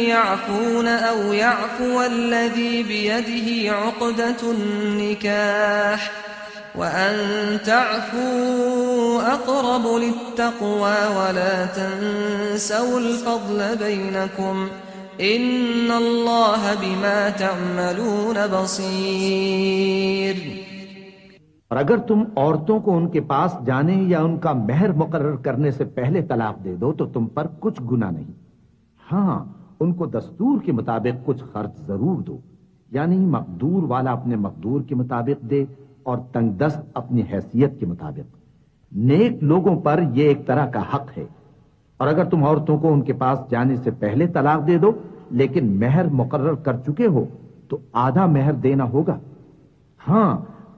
यअफ़ून औ यअफ़ुवल्लज़ी बियदिही उक़दतुन निकाह वअन तअफ़ू अक़रबु लित्तक़वा वला तंसवुल फ़ज़्ल बैनकुम इन्नल्लाह बिमा तअमलून बसीर। और अगर तुम औरतों को उनके पास जाने या उनका महर मुकर्रर करने से पहले तलाक दे दो तो तुम पर कुछ गुनाह नहीं। हाँ, उनको दस्तूर के मुताबिक कुछ खर्च जरूर दो, यानी मकदूर वाला अपने मकदूर के मुताबिक दे और तंगदस्त अपनी हैसियत के मुताबिक। नेक लोगों पर यह एक तरह का हक है। और अगर तुम औरतों को उनके पास जाने से पहले तलाक दे दो लेकिन महर मुकर्रर कर चुके हो तो आधा महर देना होगा। हाँ,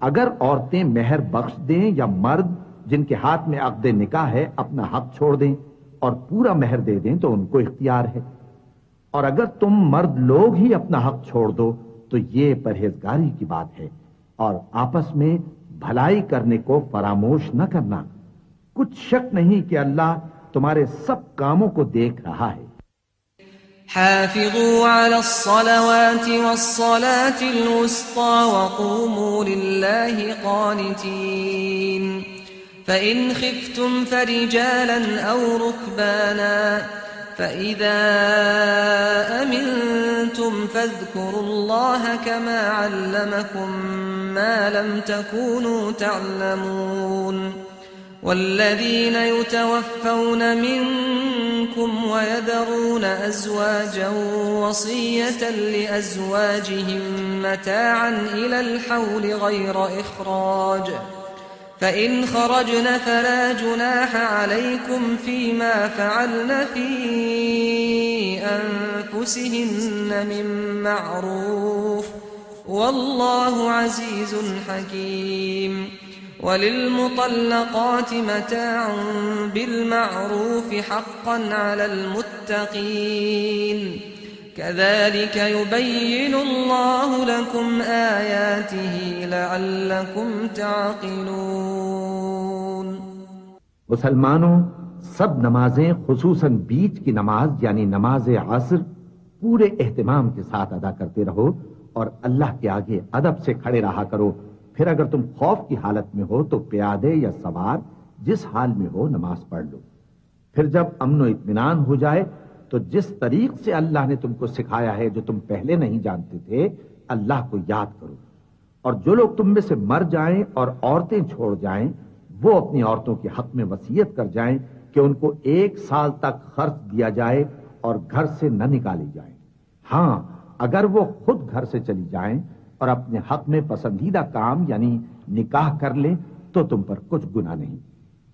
अगर औरतें मेहर बख्श दें या मर्द जिनके हाथ में अक़्द निकाह है अपना हक छोड़ दें और पूरा मेहर दे दें तो उनको इख्तियार है। और अगर तुम मर्द लोग ही अपना हक छोड़ दो तो ये परहेजगारी की बात है। और आपस में भलाई करने को फरामोश न करना। कुछ शक नहीं कि अल्लाह तुम्हारे सब कामों को देख रहा है। हाफिज़ू अलस्सलावाति वस्सलातिल वुस्ता वक़ूमू लिल्लाहि क़ानितीन फ़इन ख़िफ़्तुम फ़रिजालन औ रुक्बाना फ़इज़ा अमिनतुम फ़ज़्कुरुल्लाह कमा अल्लमकुम मा लम तकूनू तअलमून والذين يتوفون منكم ويذرون أزواجا وصية لأزواجهم متاعا إلى الحول غير إخراج فإن خرجن فلا جناح عليكم فيما فعلن في أنفسهن من معروف والله عزيز حكيم وللمطلقات متاع بالمعروف حقا على المتقين كذلك يبين الله لكم آياته لعلكم تعقلون। मुसलमानों, सब नमाजें खुसूसन बीच की नमाज यानी नमाज असर पूरे एहतिमाम के साथ अदा करते रहो और अल्लाह के आगे अदब से खड़े रहा करो। फिर अगर तुम खौफ की हालत में हो तो प्यादे या सवार जिस हाल में हो नमाज पढ़ लो। फिर जब अमन इत्मीनान हो जाए तो जिस तरीक से अल्लाह ने तुमको सिखाया है जो तुम पहले नहीं जानते थे, अल्लाह को याद करो। और जो लोग तुम में से मर जाएं और औरतें छोड़ जाएं, वो अपनी औरतों के हक में वसीयत कर जाएं कि उनको 1 साल तक खर्च दिया जाए और घर से न निकाली जाए। हाँ, अगर वो खुद घर से चली जाएं और अपने हक में पसंदीदा काम यानी निकाह कर ले तो तुम पर कुछ गुनाह नहीं।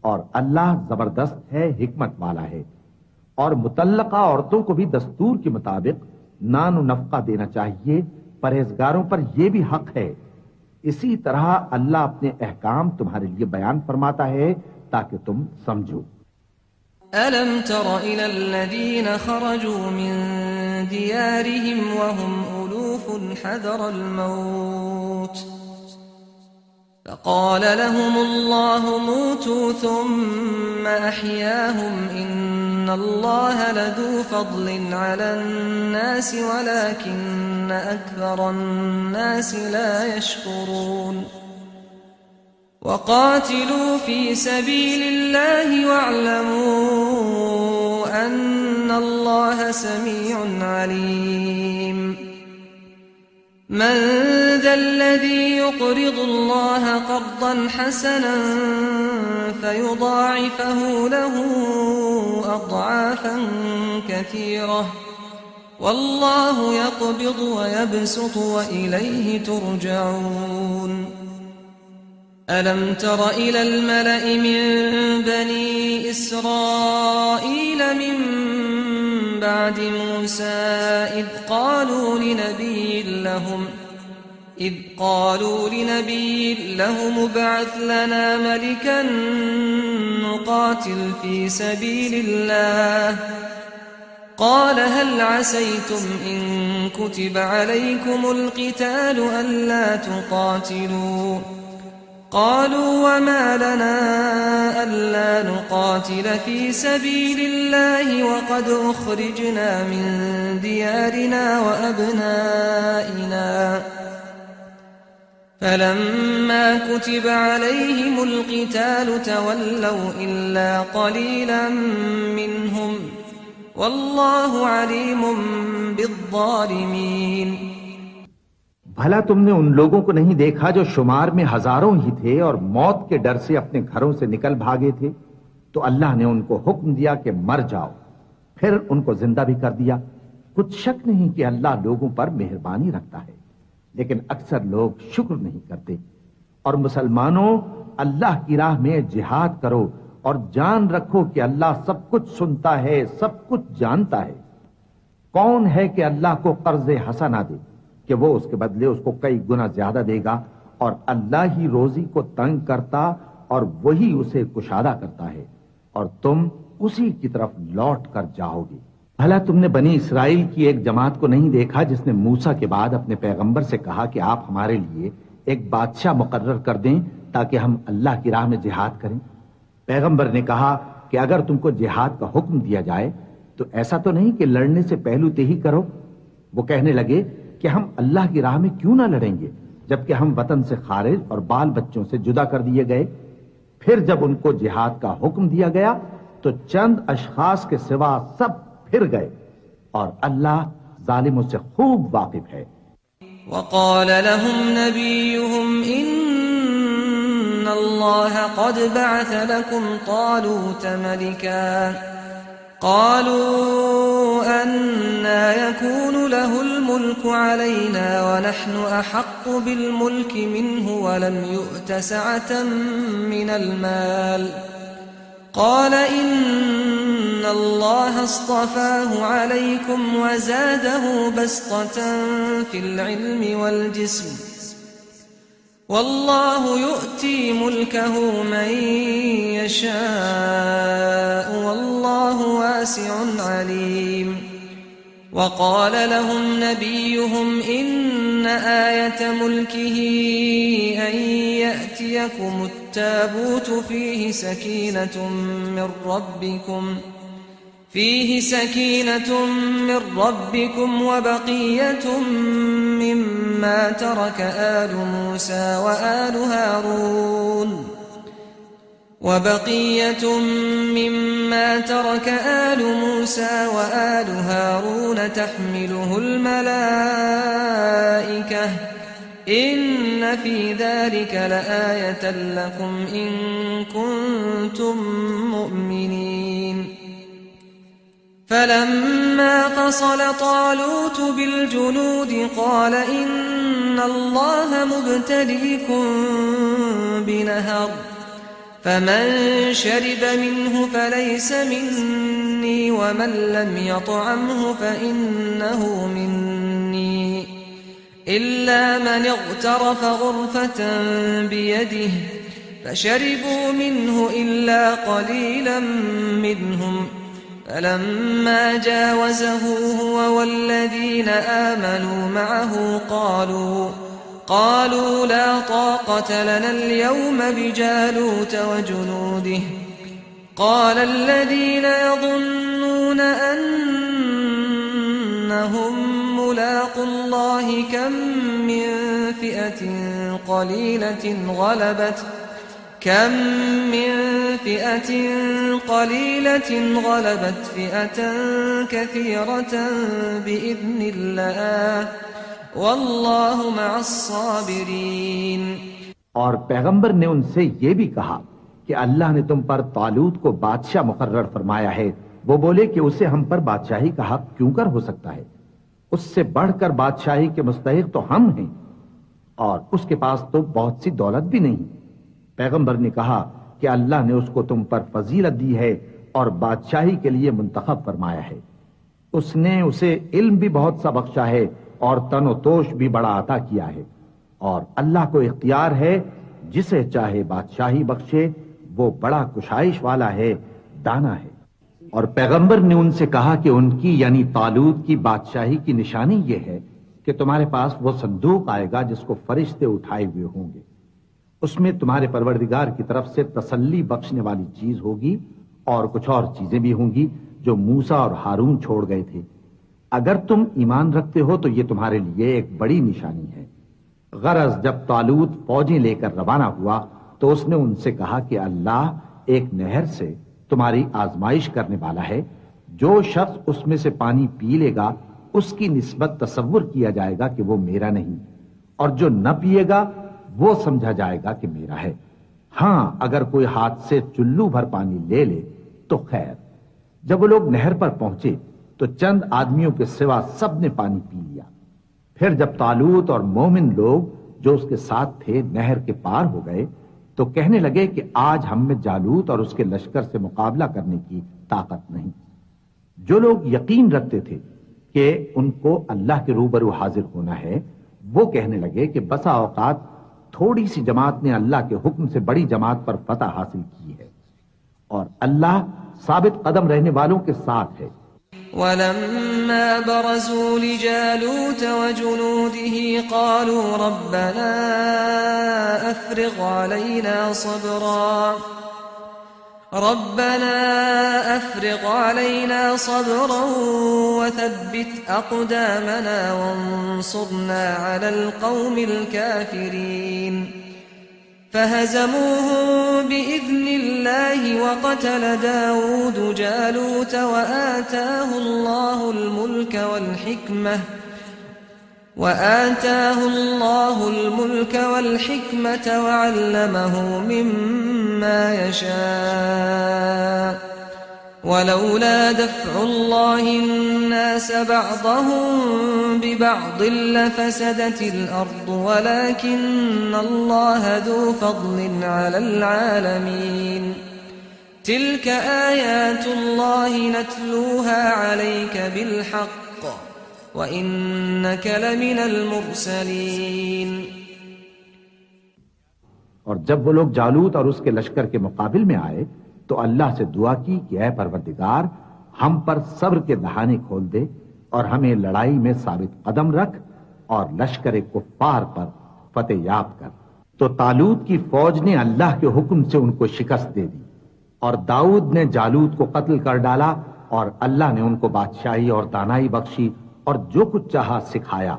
और अल्लाह जबरदस्त है, हिकमत वाला है। और मुतल्लका औरतों को भी दस्तूर के मुताबिक नान नफका देना चाहिए। परहेजगारों पर यह भी हक है। इसी तरह अल्लाह अपने अहकाम तुम्हारे लिए बयान फरमाता है ताकि तुम समझो। अलम तर इलल्लज़ीन खरजू मिन दियारिहिम वहुम उलूफुन हज़रल मौत फ़क़ाल लहुमुल्लाहु मूतू थुम्म अहयाहुम इन्नल्लाह लज़ू फ़ज़लिन अलन्नासि वलाकिन्न अक्सरन्नासि ला यशकुरून। वक़ातिलू फ़ी सबीलिल्लाहि वअलमू अन्नल्लाह समीउन अलीम। मन ज़ल्लज़ी युक़रिदुल्लाह क़र्ज़न हसनन फ़युज़ाइफ़हु लहू अज़आफ़न कसीरह वल्लाहु यक़बिज़ु व यबसुतु व इलैहि तुरजऊन। अलम तर इलल मलइ मिन बनी इस्राईल मिन बअदि मूसा इज़ क़ालू लिनबिय्यिन लहुम इब्अथ लना मलिकन नुक़ातिल फ़ी सबीलिल्लाह क़ाल हल असैतुम इन कुतिब अलैकुमुल क़ितालु अल्ला तुक़ातिलू क़ालू वमा लना अल्ला नुक़ातिल फ़ी सबीलिल्लाहि वक़द उख़रिजना मिन दियारिना व अब्नाइना फलम्मा कुतिब अलैहिमुल क़ितालु तवल्लौ इल्ला क़लीलन मिनहुम वल्लाहु अलीमुम बिज़्ज़ालिमीन। भला तुमने उन लोगों को नहीं देखा जो शुमार में हजारों ही थे और मौत के डर से अपने घरों से निकल भागे थे? तो अल्लाह ने उनको हुक्म दिया कि मर जाओ, फिर उनको जिंदा भी कर दिया। कुछ शक नहीं कि अल्लाह लोगों पर मेहरबानी रखता है, लेकिन अक्सर लोग शुक्र नहीं करते। और मुसलमानों, अल्लाह की राह में जिहाद करो और जान रखो कि अल्लाह सब कुछ सुनता है, सब कुछ जानता है। कौन है कि अल्लाह को कर्ज हसना दे कि वो उसके बदले उसको कई गुना ज्यादा देगा और अल्लाह ही रोजी को तंग करता और वही उसे कुशादा करता है, और तुम उसी की तरफ लौट कर जाओगे। भला तुमने बनी इसराइल की एक जमात को नहीं देखा जिसने मूसा के बाद अपने पैगंबर से कहा कि आप हमारे लिए एक बादशाह मुकर्रर कर दें ताकि हम अल्लाह की राह में जिहाद करें। पैगंबर ने कहा कि अगर तुमको जिहाद का हुक्म दिया जाए तो ऐसा तो नहीं कि लड़ने से पहलू ते ही करो। वो कहने लगे कि हम अल्लाह की राह में क्यों ना लड़ेंगे जबकि हम वतन से खारिज और बाल बच्चों से जुदा कर दिए गए। फिर जब उनको जिहाद का हुक्म दिया गया तो चंद अशखास के सिवा सब फिर गए, और अल्लाह जालिमों से खूब वाकिफ है। वक़ाल लहुम नबियुहुम इन्नल्लाह क़द बअथ लकुम तालूत मलिका क़ालू अन्ना यकूनु लहुल मुल्कु अलैना व नहनु अहक्कु बिल मुल्कि मिन्हु व लम युअत सअतन मिनल माल क़ाल इन्नल्लाह अस्तफ़ाहु अलैकुम व ज़ादहु बस्ततन फ़िल इल्मि वल जिस्म वल्लाहु युअती मुल्कहु मन यशाअ वल्लाहु वासिउन अलीम। वक़ाल लहुम नबियुहुम इन्न आयत मुल्किही अन यअतियकुमुत ताबूत फीहि सकीनतुम मिर रब्बिकुम व बक़िय्यतुम मिम्मा तरक आलु मूसा व आलु हारून तहमिलुहुल मलाइकह इन्न फी ज़ालिक लआयतन लकुम इन कुंतुम मुअमिनीन। फलम्मा फ़सल तालूत बिलजुनूद क़ाल इन्नल्लाह मुब्तलीकुम बिनहर फमन शरिब मिन्हु फलैस मिन्नी वमन लम यतअमहु फइन्नहु मिन्नी इल्ला मन इग़तरफ ग़ुरफ़तन बियदिहि फशरिबू मिन्हु इल्ला क़लीलन मिन्हुम फलम्मा जावज़हु हुव वल्लज़ीन आमनू मअहु قالوا لا طاقة لنا اليوم بجالوت وجنوده قال الذين يظنون أنهم ملاقو الله كم من فئة قليلة غلبت فئة كثيرة بإذن الله वल्लाहु मअस्साबिरीन। और पैगंबर ने उनसे यह भी कहा कि अल्लाह ने तुम पर तालूत को बादशाह मुकर्रर फरमाया है। वो बोले कि उसे हम पर बादशाही का हक क्यों कर हो सकता है, उससे बढ़कर बादशाही के मुस्तहिक तो हम हैं और उसके पास तो बहुत सी दौलत भी नहीं। पैगंबर ने कहा कि अल्लाह ने उसको तुम पर फजीलत दी है और बादशाही के लिए मुंतखब फरमाया है। उसने उसे इल्म भी बहुत सा बख्शा है और तनो तोश भी बड़ा अता किया है, और अल्लाह को इख्तियार है जिसे चाहे बादशाही बख्शे, वो बड़ा कुशाइश वाला है, दाना है। और पैगंबर ने उनसे कहा कि उनकी यानी तालूत की बादशाही की निशानी ये है कि तुम्हारे पास वो संदूक आएगा जिसको फरिश्ते उठाए हुए होंगे। उसमें तुम्हारे परवरदिगार की तरफ से तसल्ली बख्शने वाली चीज होगी और कुछ और चीजें भी होंगी जो मूसा और हारून छोड़ गए थे। अगर तुम ईमान रखते हो तो ये तुम्हारे लिए एक बड़ी निशानी है। गरज जब तालूत फौजें लेकर रवाना हुआ तो उसने उनसे कहा कि अल्लाह एक नहर से तुम्हारी आजमाइश करने वाला है। जो शख्स उसमें से पानी पी लेगा उसकी निस्बत तसव्वुर किया जाएगा कि वो मेरा नहीं, और जो न पिएगा वो समझा जाएगा कि मेरा है। हां, अगर कोई हाथ से चुल्लू भर पानी ले ले तो खैर। जब वो लोग नहर पर पहुंचे तो चंद आदमियों के सिवा सबने पानी पी लिया। फिर जब तालूत और मोमिन लोग जो उसके साथ थे नहर के पार हो गए तो कहने लगे कि आज हम में जालूत और उसके लश्कर से मुकाबला करने की ताकत नहीं। जो लोग यकीन रखते थे कि उनको अल्लाह के रूबरू हाजिर होना है वो कहने लगे कि बसा औकात थोड़ी सी जमात ने अल्लाह के हुक्म से बड़ी जमात पर फतह हासिल की है और अल्लाह साबित कदम रहने वालों के साथ है। वलम्मा बरज़ू लिजालूत वजुनूदिह क़ालू रब्बना अफ़्रिग़ अलैना صبرا وثبت أقدامنا وانصرنا على القوم الكافرين فهزموهم بإذن الله وقتل داود جالوت وآتاه الله الملك والحكمة وعلمه مما يشاء ولولا دفع الله الناس بعضهم ببعض لفسدت الأرض ولكن الله ذو فضل على العالمين تلك آيات الله نتلوها عليك بالحق وإنك لمن المرسلين। और जब वो लोग जालूत और उसके लश्कर के मुकाबिल में आए तो अल्लाह से दुआ की कि ऐ परवरदिगार, हम पर सब्र के दहाने खोल दे और हमें लड़ाई में साबित कदम रख और लश्कर कुफ्फार पर फतेह याब कर। तो तालूत की फौज ने अल्लाह के हुक्म से उनको शिकस्त दे दी और दाऊद ने जालूत को कत्ल कर डाला और अल्लाह ने उनको बादशाही और दानाई बख्शी और जो कुछ चाहा सिखाया।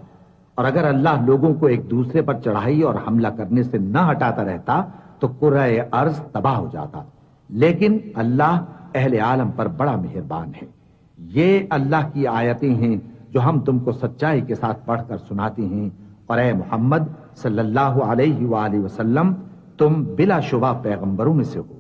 और अगर अल्लाह लोगों को एक दूसरे पर चढ़ाई और हमला करने से न हटाता रहता तो कुर्रे अर्ज तबाह हो जाता, लेकिन अल्लाह अहले आलम पर बड़ा मेहरबान है। ये अल्लाह की आयतें हैं जो हम तुमको सच्चाई के साथ पढ़कर सुनाते हैं और ए मोहम्मद सल्लल्लाहु अलैहि वसल्लम, तुम बिला शुबा पैगंबरों में से हो।